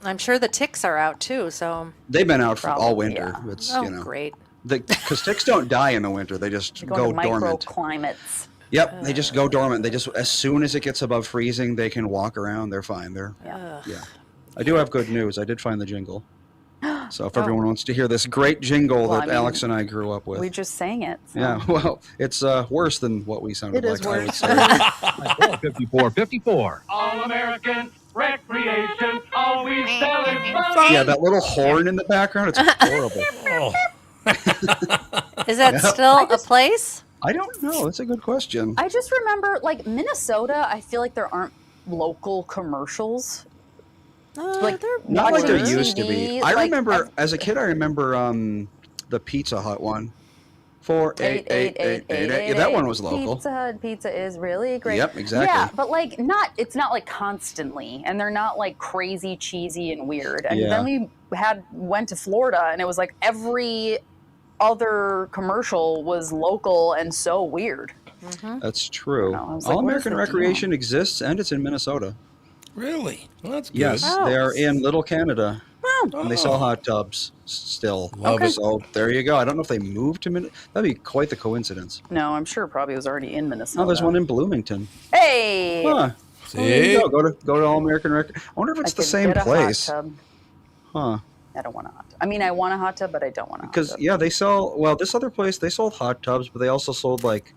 I'm sure the ticks are out too. So, They've been out for all Probably, winter. yeah. It's oh, great. because ticks don't die in the winter. They just Go go into dormant. microclimates. Yep, they just go dormant. They just as soon as it gets above freezing, they can walk around. They're fine. Yeah. I do have good news. I did find the jingle. So if everyone wants to hear this great jingle Well, that I mean, Alex and I grew up with, We just sang it. So. yeah, well, it's worse than what we sounded It like. is I would worse. say. 54. All American recreation, always selling fun. Yeah, that little horn in the background, it's horrible. Oh, Is that still a place? I don't know. That's a good question. I just remember, like, Minnesota, I feel like there aren't local commercials. Like, They're Not like there watching used to be. TV, I like, remember, as a kid, I remember the Pizza Hut one. 48888. Yeah, that one was local. Pizza Hut pizza is really great. Yep, exactly. Yeah, but like it's not like constantly, and they're not like crazy cheesy and weird. And Yeah. then we went to Florida, and it was like every other commercial was local and so weird. That's true. I was like, All where's American the Recreation exists, and it's in Minnesota. really? Well, that's good. Yes, Oh. they are in Little Canada. Oh, And they sell hot tubs still. Love it. So there you go. I don't know if they moved to Minnesota. That'd be quite the coincidence. no, I'm sure probably was already in Minnesota. Oh, there's one in Bloomington. Hey, Huh. Well, there See? you go. Go to All American Rec. I wonder if I it's the could same get a place. Hot tub. Huh. I don't want a hot tub. I mean, I want a hot tub, but I don't want a hot Because tub. yeah, they sell. Well, this other place they sold hot tubs, but they also sold like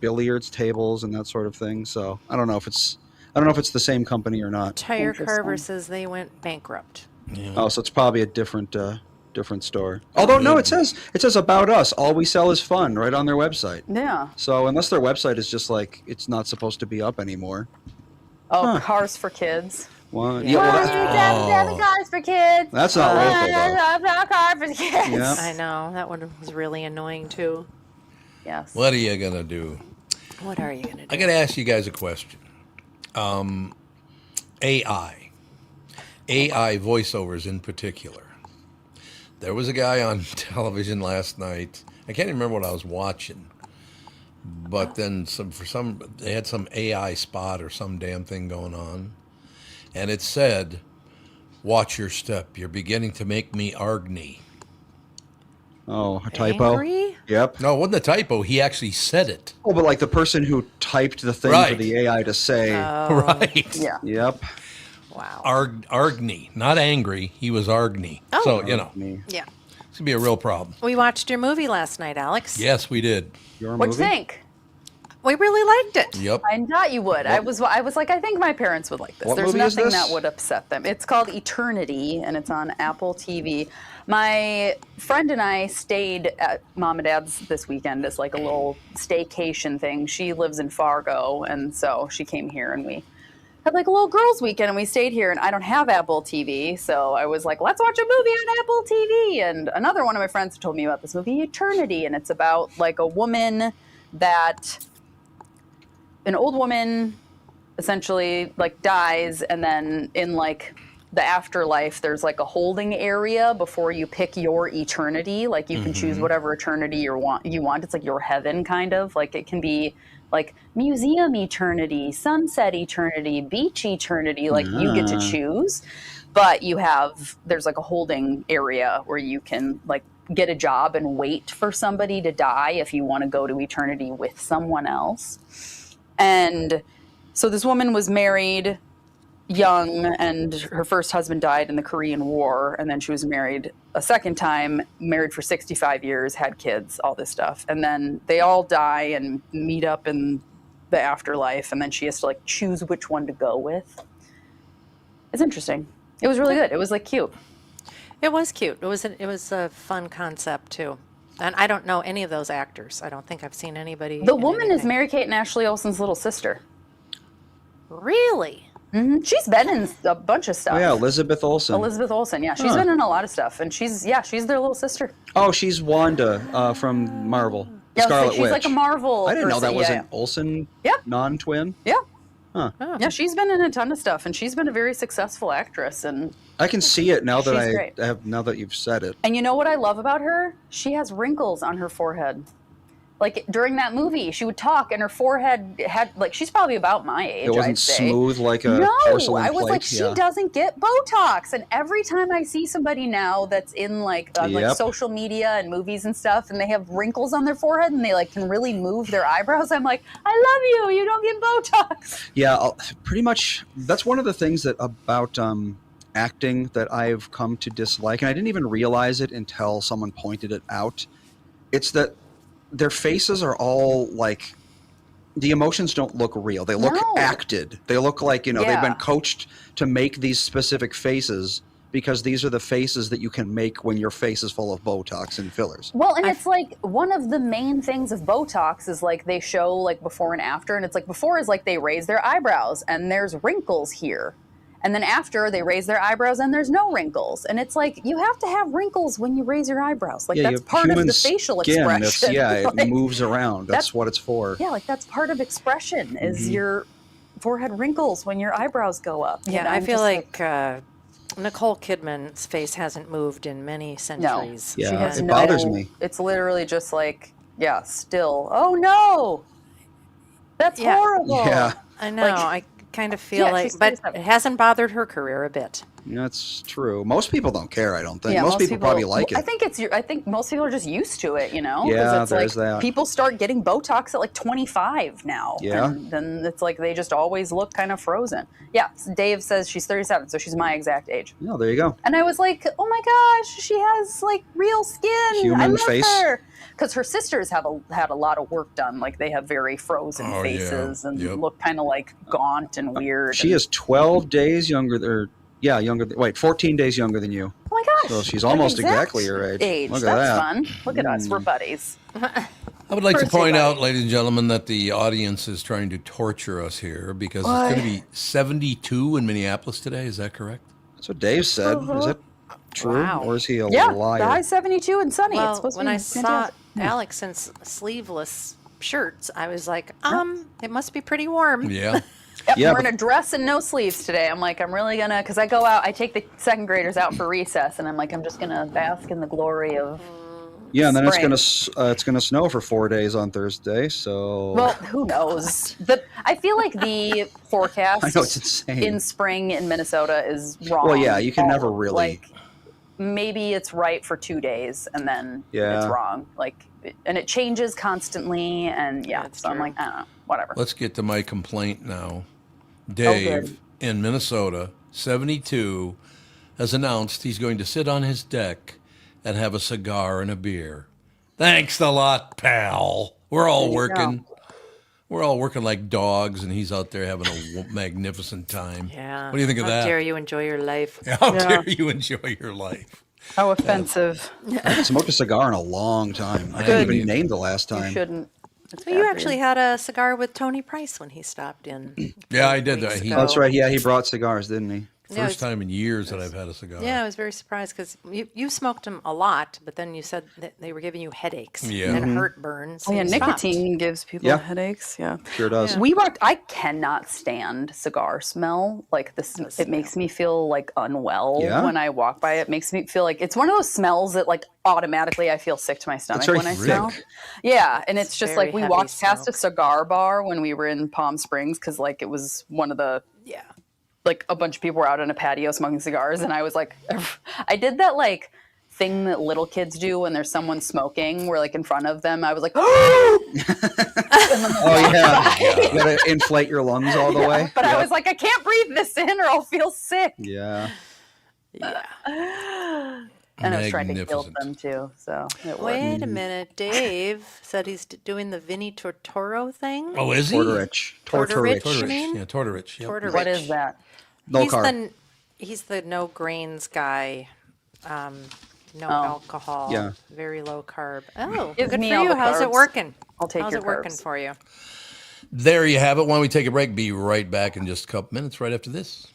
billiards tables and that sort of thing. So I don't know if it's the same company or not. Tire Interesting. Carver says they went bankrupt. Oh, so it's probably a different store. Although no, it says about us. All we sell is fun right on their website. Yeah. So unless their website is just like it's not supposed to be up anymore. Oh, Huh. Cars for Kids. Well, yeah, well, Cars for Kids. that's not local though. Cars for Kids. Yeah. I know that one was really annoying too. Yes. What are you going to do? What are you gonna do? I got to ask you guys a question. AI voiceovers in particular. There was a guy on television last night. I can't even remember what I was watching, but then they had some AI spot or some damn thing going on, and it said, "Watch your step. You're beginning to make me argny." Oh, a typo. Angry? Yep. No, it wasn't a typo. He actually said it. Oh, but like the person who typed the thing for Right. the AI to say. Right. Yeah. Yep. Wow. Argny, not angry. He was argny. Oh. So you know, Me. Yeah. it's gonna be a real problem. We watched your movie last night, Alex. Yes, we did. Your What'd you movie? think? We really liked it. Yep. I thought you would. I was like, I think my parents would like this. What There's movie is nothing this? that would upset them. It's called Eternity, and it's on Apple TV. My friend and I stayed at Mom and Dad's this weekend as like a little staycation thing. She lives in Fargo, and so she came here, and we had like a little girls' weekend, and we stayed here. And I don't have Apple TV, so I was like, let's watch a movie on Apple TV. And another one of my friends told me about this movie, Eternity, and it's about like a woman that. An old woman essentially like dies, and then in like the afterlife there's like a holding area before you pick your eternity. Like you can choose whatever eternity you want. It's like your heaven, kind of. Like it can be like museum eternity, sunset eternity, beach eternity. Like you get to choose, but there's like a holding area where you can like get a job and wait for somebody to die if you want to go to eternity with someone else. And so this woman was married young, and her first husband died in the Korean War, and then she was married a second time, married for 65 years, had kids, all this stuff. And then they all die and meet up in the afterlife, and then she has to like choose which one to go with. It's interesting. It was really good. It was like cute. It was cute. It was a fun concept too. And I don't know any of those actors. I don't think I've seen anybody. The in woman is anything. Mary-Kate and Ashley Olsen's little sister. Really? She's been in a bunch of stuff. Oh, yeah, Elizabeth Olsen. Elizabeth Olsen, yeah. She's been in a lot of stuff. And she's their little sister. Oh, she's Wanda from Marvel. Yeah, Scarlet she's Witch. like a Marvel I didn't know that person. was Yeah, an Olsen Yeah. non-twin. yeah. Huh. Yeah, she's been in a ton of stuff, and she's been a very successful actress. And I can see it now that She's great. now that you've said it. you know what I love about her? She has wrinkles on her forehead. Like during that movie, she would talk, and her forehead had like she's probably about my age. It wasn't I'd say. smooth like a No, porcelain I was plate. like, she doesn't get Botox. And every time I see somebody now that's in like Yep. social media and movies and stuff, and they have wrinkles on their forehead and they like can really move their eyebrows, I'm like, I love you. You don't get Botox. Yeah, pretty much. That's one of the things that about acting that I've come to dislike, and I didn't even realize it until someone pointed it out. It's that their faces are all like the emotions don't look real. They look No. acted. They look like, they've Yeah. been coached to make these specific faces because these are the faces that you can make when your face is full of Botox and fillers. Well, and it's like one of the main things of Botox is like they show like before and after, and it's like before is like they raise their eyebrows and there's wrinkles here. And then after they raise their eyebrows and there's no wrinkles. And it's like you have to have wrinkles when you raise your eyebrows. Like Yeah, that's you have part of human the facial skin that's- expression. Yeah, it Like, moves around. That's what it's for. yeah, like that's part of expression is your forehead wrinkles when your eyebrows go up. Yeah, And I I'm feel just like Nicole Kidman's face hasn't moved in many centuries. Yeah, she has it bothers no- me. It's literally just like, yeah, still. Oh no, that's Yeah. horrible. Yeah. I know. I kind of feel Yeah, like, she's but 37. it hasn't bothered her career a bit. That's true. Most people don't care, I don't think. Yeah, most people probably like it. I think most people are just used to it, 'cause Yeah, it's there's like that. people start getting Botox at like 25 now. Yeah. And then it's like they just always look kind of frozen. Yeah, Dave says she's 37, so she's my exact age. No, there you go. And I was like, oh my gosh, she has like real skin. I Human love face. her. Because her sisters had a lot of work done. Like they have very frozen Oh, yeah. faces and Yep. look kind of like gaunt and weird. She is 12 days younger than, 14 days younger than you. Oh my gosh. So she's I'm almost exact exactly your age. Look at That's that. fun. Look at us. We're buddies. I would like to Birthday point out, buddy. ladies and gentlemen, that the audience is trying to torture us here because it's going to be 72 in Minneapolis today. Is that correct? That's what Dave said. Is that true? Wow. Or is he a Yeah, liar? the high 72 and sunny. it's Well, supposed when to be I saw fantastic. Alex in sleeveless shirts, I was like, it must be pretty warm. Yeah. Yep, Yeah, we're in a dress and no sleeves today. I'm like, I'm really gonna, because I go out, I take the second graders out for recess, and I'm like, I'm just gonna bask in the glory of. Yeah, and then spring. it's gonna snow for 4 days on Thursday. So Well, who knows? I feel like the forecast I know it's insane. in spring in Minnesota is wrong. Well, yeah, you can never really- Like, maybe it's right for 2 days, and then it's Yeah. wrong. Like, and it changes constantly, and yeah. That's So I'm true. like, I don't know, whatever. Let's get to my complaint now. Dave good. in Minnesota, 72, has announced he's going to sit on his deck and have a cigar and a beer. Thanks a lot, pal. We're all There you working. We're all working like dogs, and he's out there having a magnificent time. Yeah. What do you think of that? How dare you enjoy your life? How dare you enjoy your life? How offensive. I haven't smoked a cigar in a long time. I didn't even name the last You time. shouldn't. It's Well, bad you for actually had a cigar with Tony Price when he stopped in. Yeah, I did that. weeks He- ago. That's right. Yeah, he brought cigars, didn't he? Yeah, First time in years that I've had a cigar. Yeah, I was very surprised because you smoked them a lot, but then you said that they were giving you headaches Yeah. and heartburn. So Oh, yeah, you stopped. nicotine gives people Yeah. headaches. Yeah. Sure does. We walked. I cannot stand cigar smell. Like this, it makes me feel like unwell Yeah? when I walk by. It makes me feel like it's one of those smells that like automatically I feel sick to my stomach very when I thick. smell. Yeah, and it's just very like we heavy walked past a smoke. cigar bar when we were in Palm Springs because like it was one of the Yeah. like a bunch of people were out on a patio smoking cigars, and I was like, I did that like thing that little kids do when there's someone smoking. Where like in front of them, I was like, Oh yeah, you gotta inflate your lungs all the way. but I Yep. was like, I can't breathe this in or I'll feel sick. Yeah. And I was trying to guilt Magnificent. them too. So it worked. Wait a minute. Dave said he's doing the Vinny Tortoro thing. Oh, is he? Tortorich. Tortorich. Tortorich. You mean? Yeah, Tortorich. Yep. Tortorich. What is that? No he's carb. he's the no grains guy. No Oh. alcohol. Yeah. Very low carb. Oh, Give good me for all you. the How's it carbs. working? I'll take How's your it working carbs. for you? There you have it. Why don't we take a break? Be right back in just a couple minutes right after this.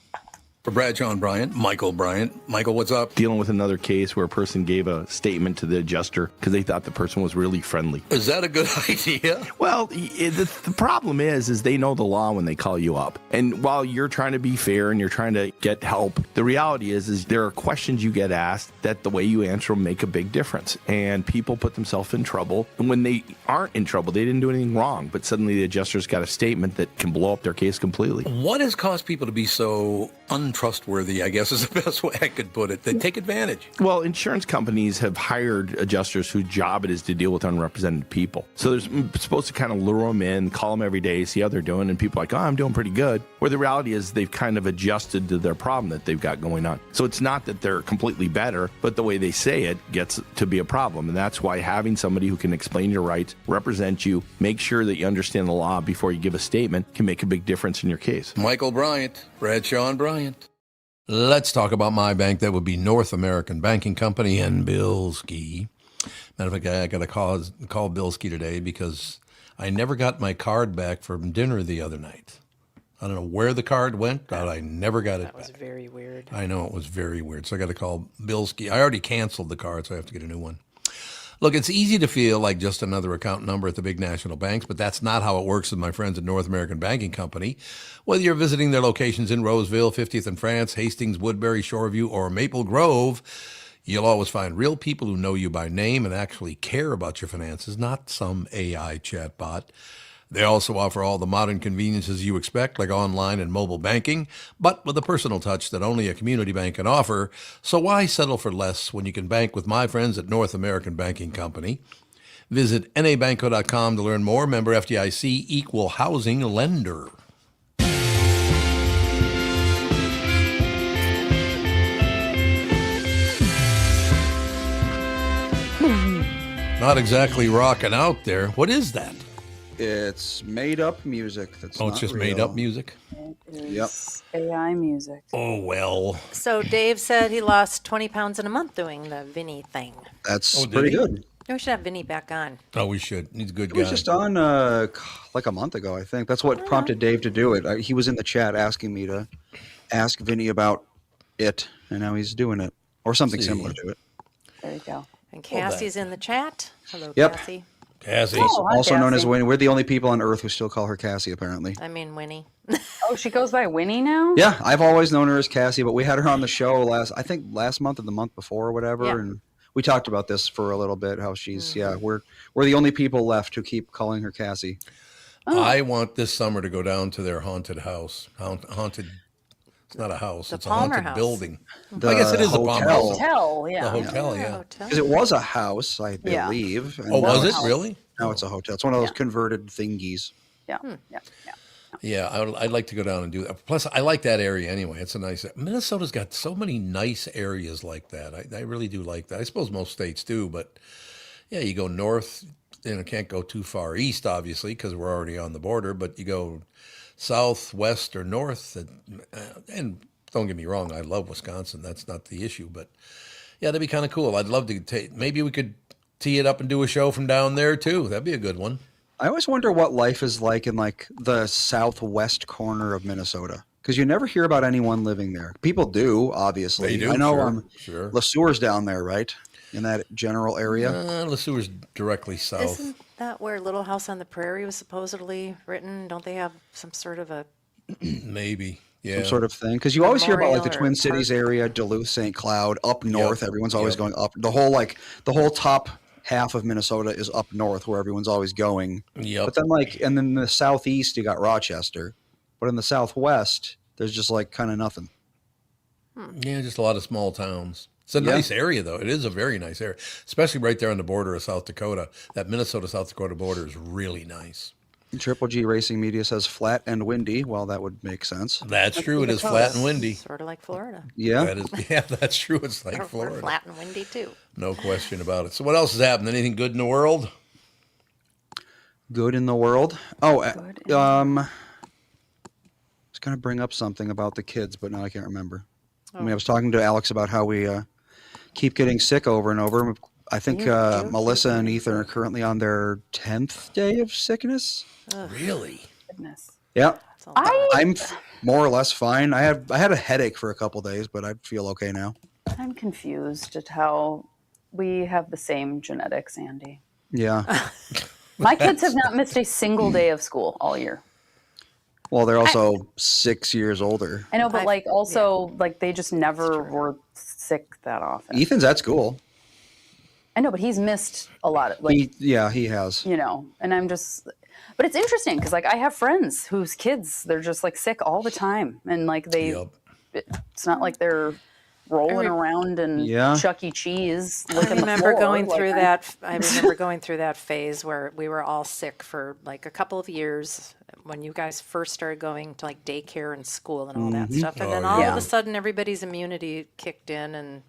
For Bradshaw and Bryant, Michael Bryant. Michael, what's up? Dealing with another case where a person gave a statement to the adjuster because they thought the person was really friendly. Is that a good idea? Well, the problem is they know the law when they call you up. And while you're trying to be fair and you're trying to get help, the reality is there are questions you get asked that the way you answer them make a big difference. And people put themselves in trouble. And when they aren't in trouble, they didn't do anything wrong. But suddenly the adjuster's got a statement that can blow up their case completely. What has caused people to be so untrustworthy, I guess is the best way I could put it? They take advantage. Well, insurance companies have hired adjusters whose job it is to deal with unrepresented people. So they're supposed to kind of lure them in, call them every day, see how they're doing, and people are like, oh, I'm doing pretty good. Where the reality is they've kind of adjusted to their problem that they've got going on. So it's not that they're completely better, but the way they say it gets to be a problem. And that's why having somebody who can explain your rights, represent you, make sure that you understand the law before you give a statement can make a big difference in your case. Michael Bryant, Bradshaw and Bryant. Let's talk about my bank. That would be North American Banking Company and Bilski. Matter of fact, I got to call Bilski today because I never got my card back from dinner the other night. I don't know where the card went, but I never got it That was back. very weird. I know it was very weird. So I got to call Bilski. I already canceled the card, so I have to get a new one. Look, it's easy to feel like just another account number at the big national banks, but that's not how it works with my friends at North American Banking Company. Whether you're visiting their locations in Roseville, 50th and France, Hastings, Woodbury, Shoreview, or Maple Grove, you'll always find real people who know you by name and actually care about your finances, not some AI chatbot. They also offer all the modern conveniences you expect, like online and mobile banking, but with a personal touch that only a community bank can offer. So why settle for less when you can bank with my friends at North American Banking Company? Visit nabanco.com to learn more. Member FDIC, equal housing lender. Not exactly rocking out there. What is that? It's made up music. That's Oh, not it's just real. made up music? Yep. AI music. Oh, well. So Dave said he lost 20 pounds in a month doing the Vinny thing. That's Oh, did pretty he? good. We should have Vinny back on. Oh, we should. He's a good It guy. was just on like a month ago, I think. That's what prompted Dave to do it. He was in the chat asking me to ask Vinny about it, and now he's doing it, or something See. similar to it. There you go. And Cassie's in the chat. Hello, Yep. Cassie. Cassie. Oh, hi, Also known as Cassie. Winnie. We're the only people on Earth who still call her Cassie, apparently. I mean, Winnie. Oh, she goes by Winnie now? Yeah, I've always known her as Cassie, but we had her on the show last month or the month before or whatever, Yeah. and we talked about this for a little bit. How she's we're the only people left who keep calling her Cassie. I want this summer to go down to their haunted house. Haunted. It's not a house. The It's a Palmer haunted House. building. The I guess it is a Palmer hotel. House. Hotel, yeah. The hotel, yeah. Hotel. Because it was a house, I Yeah. believe. and Oh, now was it it's- really? Now it's a hotel. It's one of those Yeah. converted thingies. Yeah, yeah. Yeah, I'd like to go down and do that. Plus, I like that area anyway. It's a nice. Minnesota's got so many nice areas like that. I really do like that. I suppose most states do, but yeah, you go north, can't go too far east, obviously, because we're already on the border. But you go south, west, or north, and don't get me wrong, I love Wisconsin. That's not the issue. But yeah, that'd be kind of cool. I'd love to take. Maybe we could tee it up and do a show from down there too. That'd be a good one. I always wonder what life is like in like the southwest corner of Minnesota, because you never hear about anyone living there. People do, obviously. They do, I know. Sure. Le Sueur's down there, right? In that general area. Le Sueur's directly south. Isn't that where Little House on the Prairie was supposedly written? Don't they have some sort of a Maybe. Yeah. Some sort of thing, because you always hear about like the Memorial or Twin Cities park. area, Duluth, St. Cloud, up north. Everyone's always Yep. going up. The whole top half of Minnesota is up north, where everyone's always going. Yep. But then and then in the southeast you got Rochester, but in the southwest there's just like kind of nothing. Yeah, just a lot of small towns. It's a Yeah. nice area, though. It is a very nice area, especially right there on the border of South Dakota. That Minnesota-South Dakota border is really nice. Triple G Racing Media says flat and windy. Well, that would make sense. That's true. It is flat and windy. sort of like Florida? Yeah. That's true. It's like We're Florida. flat and windy too. No question about it. So what else is happening? Anything good in the world? Good in the world. Oh, I was going to bring up something about the kids, but now I can't remember. I mean, I was talking to Alex about how we keep getting sick over and over. I think Melissa and Ethan are currently on their 10th day of sickness. Really? Goodness. Yeah. That's a lot. I'm more or less fine. I had a headache for a couple days, but I feel okay now. I'm confused at how we have the same genetics, Andy. Yeah. My kids have not missed a single day of school all year. Well, they're also 6 years older. I know, but like they just never were sick that often. Ethan's at school. I know, but he's missed a lot. He has. And I'm just, but it's interesting because like I have friends whose kids, they're just like sick all the time. And like it's not like they're rolling around in Chuck E. Cheese. I remember going through that phase where we were all sick for like a couple of years when you guys first started going to like daycare and school and all that stuff. And then all of a sudden everybody's immunity kicked in and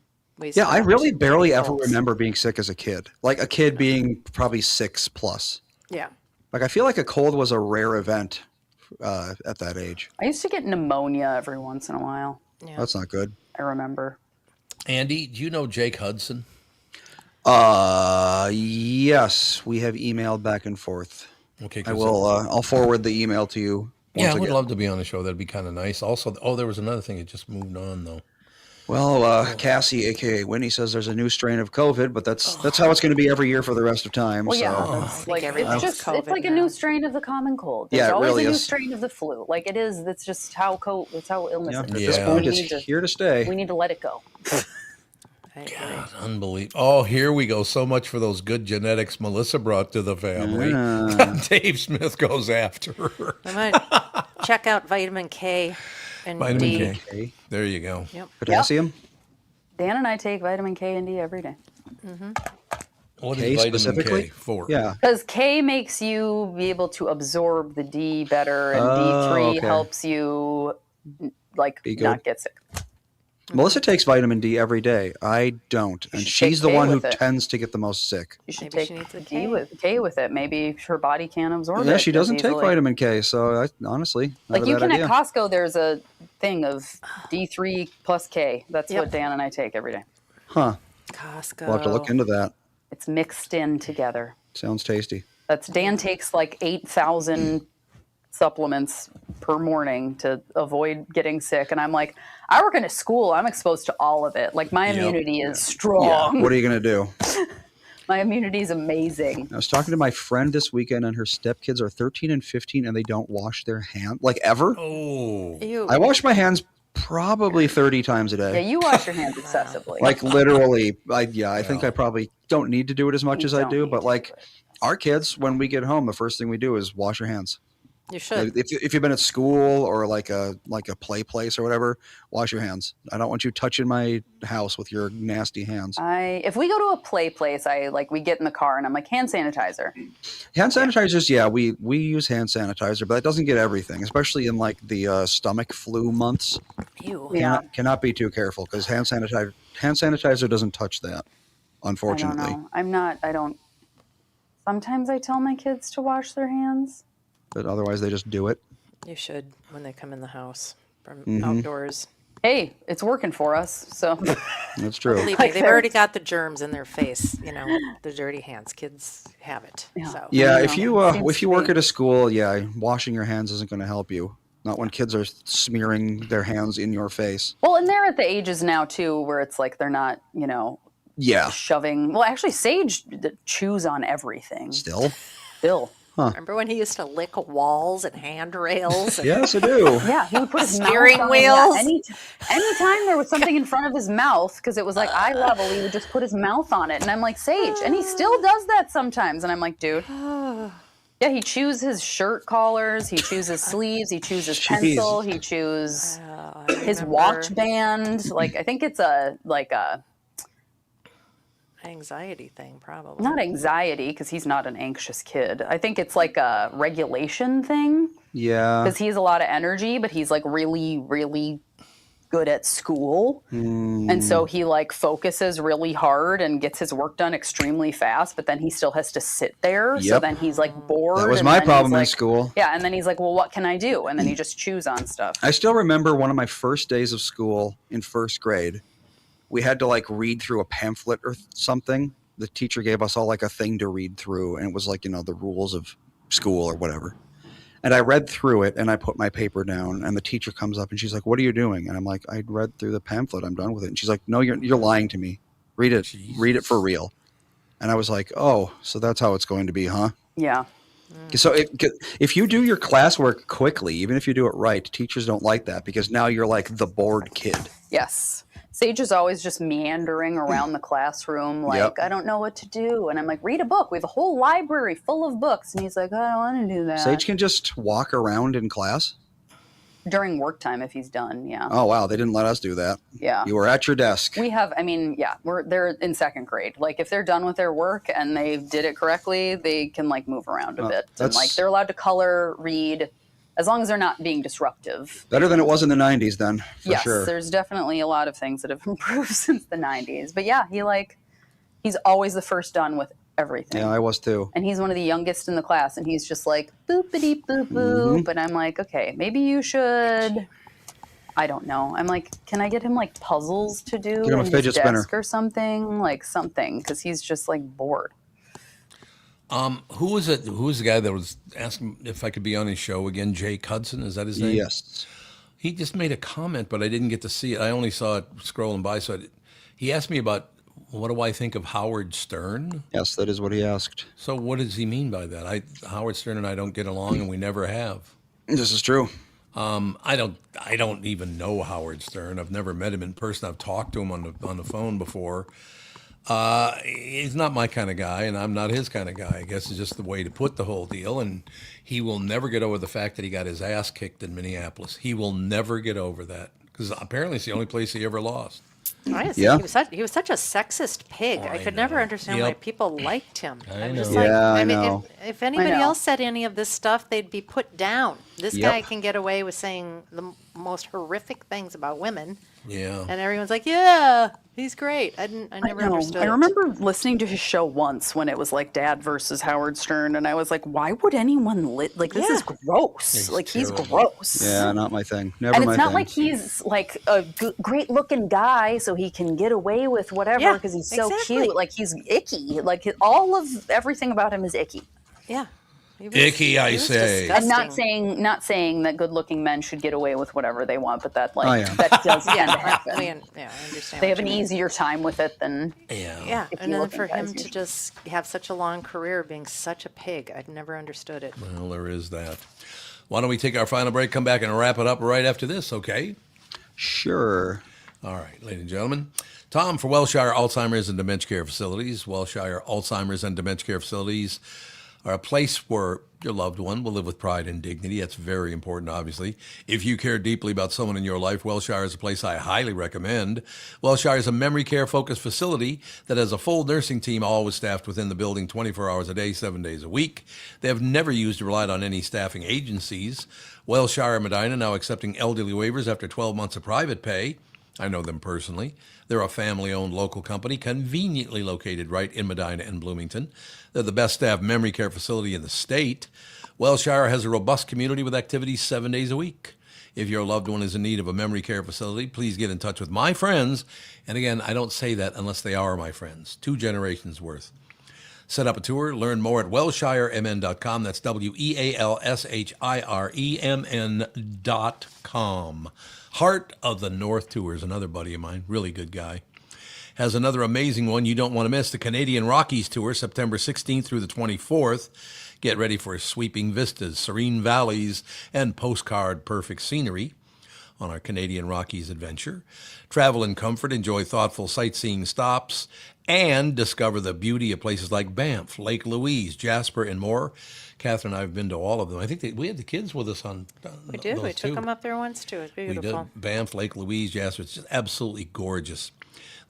Yeah, I really barely ever remember being sick as a kid. Like a kid being probably 6+. Yeah. Like I feel like a cold was a rare event at that age. I used to get pneumonia every once in a while. Yeah. That's not good. I remember. Andy, do you know Jake Hudson? Yes, we have emailed back and forth. Okay, I will. I'll forward the email to you. Yeah, I would love to be on the show. That'd be kind of nice. Also, there was another thing that just moved on though. Well, Cassie, aka Winnie, says there's a new strain of COVID, but that's how it's going to be every year for the rest of time. Well, so. yeah, that's like everything's it's COVID like a now. new strain of the common cold. There's Yeah, it always really a new is. strain of the flu. Like it is. That's just how it's how illness Yeah, at is. this Yeah. point, We it's need to- here to stay. We need to let it go. God, unbelievable. Oh, here we go. So much for those good genetics Melissa brought to the family. Dave Smith goes after her. I might check out vitamin K and Vitamin D. K. Okay. There you go. Yep. Potassium. Dan and I take vitamin K and D every day What K is vitamin specifically? K for? Yeah. because K makes you be able to absorb the D better, and D3 okay. helps you like Be good. not get sick. Melissa takes vitamin D every day. I don't, and should she's take the K one who with it. tends to get the most sick. You should Maybe take she needs a D K. with it. Maybe her body can't absorb it. Yeah, she as doesn't take easily. vitamin K, so honestly, not Like a you bad can idea. at Costco, there's a thing of D3 plus K. That's Yep. what Dan and I take every day. Huh? Costco. We'll have to look into that. It's mixed in together. Sounds tasty. That's Dan takes like 8,000 supplements per morning to avoid getting sick, and I'm like, I work in a school. I'm exposed to all of it. Like my immunity is strong. What are you gonna do? My immunity is amazing. I was talking to my friend this weekend, and her stepkids are 13 and 15, and they don't wash their hands like ever. Oh, Ew. I wash my hands probably 30 times a Yeah, day. you wash your hands excessively. Like literally, I think I probably don't need to do it as much You as I don't do, need but to like do it. our kids, when we get home, the first thing we do is wash our hands. You should. Like, if you've been at school or like a play place or whatever, wash your hands. I don't want you touching my house with your nasty hands. If we go to a play place, we get in the car and I'm like, hand sanitizer. Hand sanitizers, yeah, we use hand sanitizer, but that doesn't get everything, especially in like the stomach flu months. Ew. Yeah. Cannot be too careful because hand sanitizer doesn't touch that, I don't unfortunately. know. It's Sometimes I tell my kids to wash their hands. But otherwise, they just do it. You should when they come in the house from Mm-hmm. outdoors. Hey, it's working for us. So That's true. Believe me, they've already got the germs in their face. You know, the dirty hands. Kids have it. Yeah. So Yeah, I if know. you Seems to work be. at a school, yeah, washing your hands isn't going to help you. Not when kids are smearing their hands in your face. Well, and they're at the ages now too where it's like they're not, Yeah, shoving. Well, actually, Sage chews on everything. still. remember when he used to lick walls and handrails? And Yes, I do. Yeah, he would put his Steering mouth on wheels? Anytime there was something in front of his mouth, because it was like eye level, he would just put his mouth on it. And I'm like, Sage. And he still does that sometimes. And I'm like, dude. Yeah, he chews his shirt collars. He chews his sleeves. He chews his pencil. He chews his watch band. Like, I think it's a Anxiety thing, probably. not anxiety, because he's not an anxious kid. I think it's like a regulation thing. Yeah. Because he has a lot of energy, but he's like really, really good at school. And so he like focuses really hard and gets his work done extremely fast, but then he still has to sit there. So Yep. then he's like bored. That was and my then he's problem in like- school. Yeah, and then he's like, well, what can I do? And then he just chews on stuff. I still remember one of my first days of school in first grade. We had to like read through a pamphlet or something. The teacher gave us all like a thing to read through, and it was like, the rules of school or whatever. And I read through it and I put my paper down, and the teacher comes up and she's like, "What are you doing?" And I'm like, "I read through the pamphlet. I'm done with it." And she's like, "No, you're lying to me. Read it. Read it for real." And I was like, "Oh, so that's how it's going to be, huh?" Yeah. So if you do your classwork quickly, even if you do it right, teachers don't like that because now you're like the bored kid. Yes. Sage is always just meandering around the classroom like, Yep. I don't know what to do. And I'm like, read a book. We have a whole library full of books. And he's like, I don't want to do that. Sage can just walk around in class. During work time if he's done, yeah. Oh, wow. They didn't let us do that. Yeah. You were at your desk. We have, they're in second grade. Like if they're done with their work and they did it correctly, they can like move around a bit. And that's- like they're allowed to color, read, as long as they're not being disruptive. Better than it was in the 90s then, for Yes, sure. there's definitely a lot of things that have improved since the 90s. But yeah, he's always the first done with everything. Yeah, I was too. And he's one of the youngest in the class, and he's just like, boopity boop boop. And I'm like, okay, maybe you should. I don't know. I'm like, can I get him like puzzles to do Get him a in his fidget desk spinner. or something? Like something, because he's just like bored. Who was it? Who was the guy that was asking if I could be on his show again? Jake Hudson, is that his name? Yes. He just made a comment, but I didn't get to see it. I only saw it scrolling by. He asked me about what do I think of Howard Stern. Yes, that is what he asked. So what does he mean by that? Howard Stern and I don't get along, and we never have. This is true. I don't even know Howard Stern. I've never met him in person. I've talked to him on the phone before. He's not my kind of guy, and I'm not his kind of guy. I guess it's just the way to put the whole deal. And he will never get over the fact that he got his ass kicked in Minneapolis. He will never get over that because apparently it's the only place he ever lost. I just Yeah. think he was such a sexist pig. I could never understand why Yep. people liked him. I I'm just know. like, Yeah, I mean, know. if anybody know. else said any of this stuff, they'd be put down. This Yep. guy can get away with saying the most horrific things about women, Yeah. and everyone's like, "Yeah, he's great." I never understood. I it. remember listening to his show once when it was like Dad versus Howard Stern, and I was like, why would anyone like this is gross. It's Like he's terrible. gross. Yeah, not my thing. Never And my it's not thing. like he's like a great looking guy, so he can get away with whatever Yeah, because he's so exactly. cute. Like he's icky. Like all of everything about him is icky. Yeah. He was- Icky, I he was say. And not disgusting. saying that good looking men should get away with whatever they want, but that like Oh, yeah. that does tend to Yeah, happen. I understand. They what have an you mean. easier time with it than Yeah, if and you then look for at him guys to usually. just have such a long career being such a pig, I've never understood it. Well, there is that. Why don't we take our final break, come back and wrap it up right after this, okay? Sure. All right, ladies and gentlemen. Tom for Wellshire Alzheimer's and Dementia Care Facilities. Wellshire Alzheimer's and Dementia Care Facilities are a place where your loved one will live with pride and dignity. That's very important, obviously. If you care deeply about someone in your life, Wellshire is a place I highly recommend. Wellshire is a memory care focused facility that has a full nursing team always staffed within the building 24 hours a day, 7 days a week. They have never used or relied on any staffing agencies. Wellshire Medina now accepting elderly waivers after 12 months of private pay. I know them personally. They're a family-owned local company conveniently located right in Medina and Bloomington. They're the best staffed memory care facility in the state. Wellshire has a robust community with activities 7 days a week. If your loved one is in need of a memory care facility, please get in touch with my friends. And again, I don't say that unless they are my friends. 2 generations worth. Set up a tour. Learn more at wellshiremn.com. That's WEALSHIREMN.com. Heart of the North Tour is another buddy of mine. Really good guy. Has another amazing one you don't want to miss. The Canadian Rockies Tour, September 16th through the 24th. Get ready for sweeping vistas, serene valleys, and postcard perfect scenery on our Canadian Rockies adventure. Travel in comfort, enjoy thoughtful sightseeing stops, and discover the beauty of places like Banff, Lake Louise, Jasper, and more. Catherine and I have been to all of them. I think we had the kids with us on We did. those We took too. them up there once too. It's beautiful. We did. Banff, Lake Louise, Jasper. It's just absolutely gorgeous.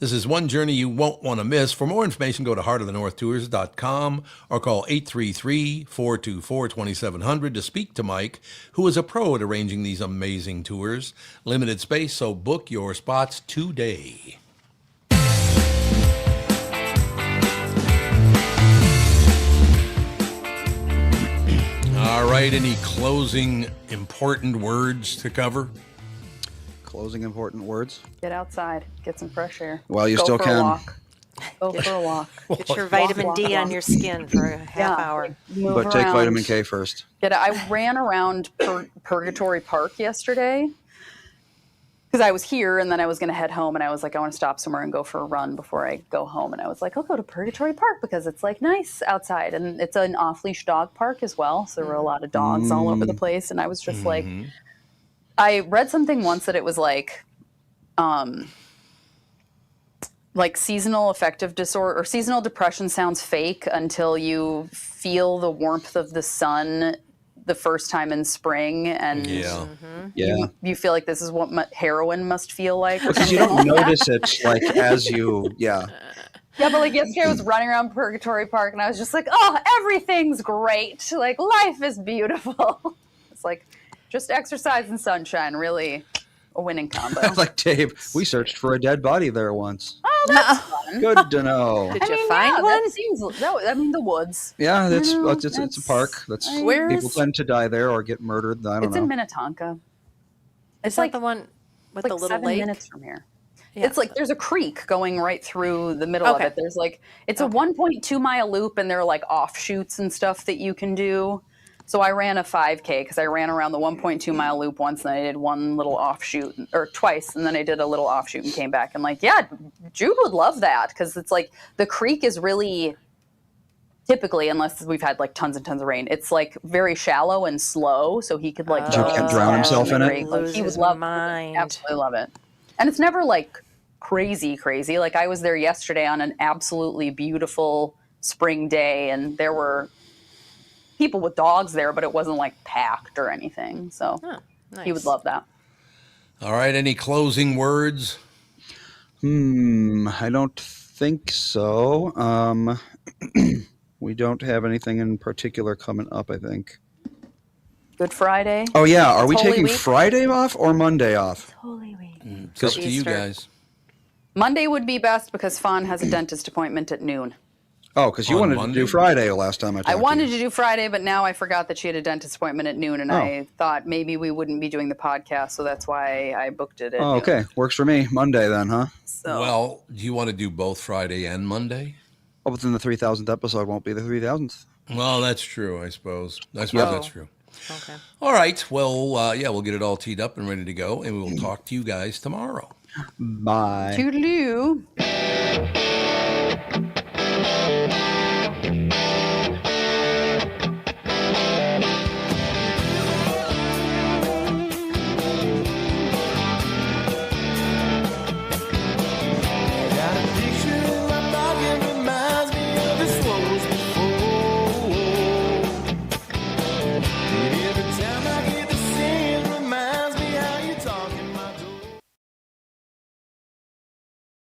This is one journey you won't want to miss. For more information, go to heartofthenorthtours.com or call 833-424-2700 to speak to Mike, who is a pro at arranging these amazing tours. Limited space, so book your spots today. All right, any closing important words to cover? Closing important words. Get outside, get some fresh air. Well, you Go still for can. A walk. Go for a walk. Get your vitamin D on your skin for a half hour. Move But take around. vitamin K first. I ran around Purgatory Park yesterday because I was here and then I was going to head home and I was like, I want to stop somewhere and go for a run before I go home. And I was like, I'll go to Purgatory Park because it's like nice outside. And it's an off-leash dog park as well. So there were a lot of dogs all over the place. And I was just like, I read something once that it was like seasonal affective disorder or seasonal depression sounds fake until you feel the warmth of the sun the first time in spring and Yeah. you feel like this is what heroin must feel like. Because you don't notice it like as you, Yeah, but like yesterday I was running around Purgatory Park and I was just like, oh, everything's great. Like life is beautiful. It's like just exercise and sunshine, really a winning combo. like Dave, we searched for a dead body there once. Oh, that's fun. Good to know. Did you find one? That seems, the woods. Yeah, it's a that's- park. That's Where's- people tend to die there or get murdered. I don't It's know. in Minnetonka. It's like the one with Like the little 7 lake. minutes from here. Yeah. It's like there's a creek going right through the middle of Okay. it. There's like it's a 1.2 mile loop, and there are like offshoots and stuff that you can do. So I ran a 5K because I ran around the 1.2 mile loop once, and I did one little offshoot or twice, and then I did a little offshoot and came back. And like, yeah, Jude would love that because it's like the creek is really typically, unless we've had like tons and tons of rain, it's like very shallow and slow. So he could like Jude can drown himself in it? creek. Like, Lose he would his love mind. absolutely love it. And it's never like crazy. Like I was there yesterday on an absolutely beautiful spring day, and there were people with dogs there, but it wasn't like packed or anything. So Nice. he would love that. All right, any closing words? I don't think so. We don't have anything in particular coming up, I think. Good Friday. Oh, yeah. Are we Holy taking Week? Friday off or Monday off? Holy Week. It's up to you Easter. guys. Monday would be best because Fawn has a dentist appointment at noon. Oh, because you On wanted Monday? to do Friday last time I talked I wanted to to you. do Friday, but now I forgot that she had a dentist appointment at noon, and Oh. I thought maybe we wouldn't be doing the podcast, so that's why I booked it at Oh, noon. okay. Works for me. Monday then, huh? So, Well, do you want to do both Friday and Monday? Oh, but then the 3,000th episode won't be the 3,000th. Well, that's true, I suppose. I suppose Yep. that's true. Okay. All right. Well, yeah, we'll get it all teed up and ready to go, and we will talk to you guys tomorrow. Bye. toodaloo.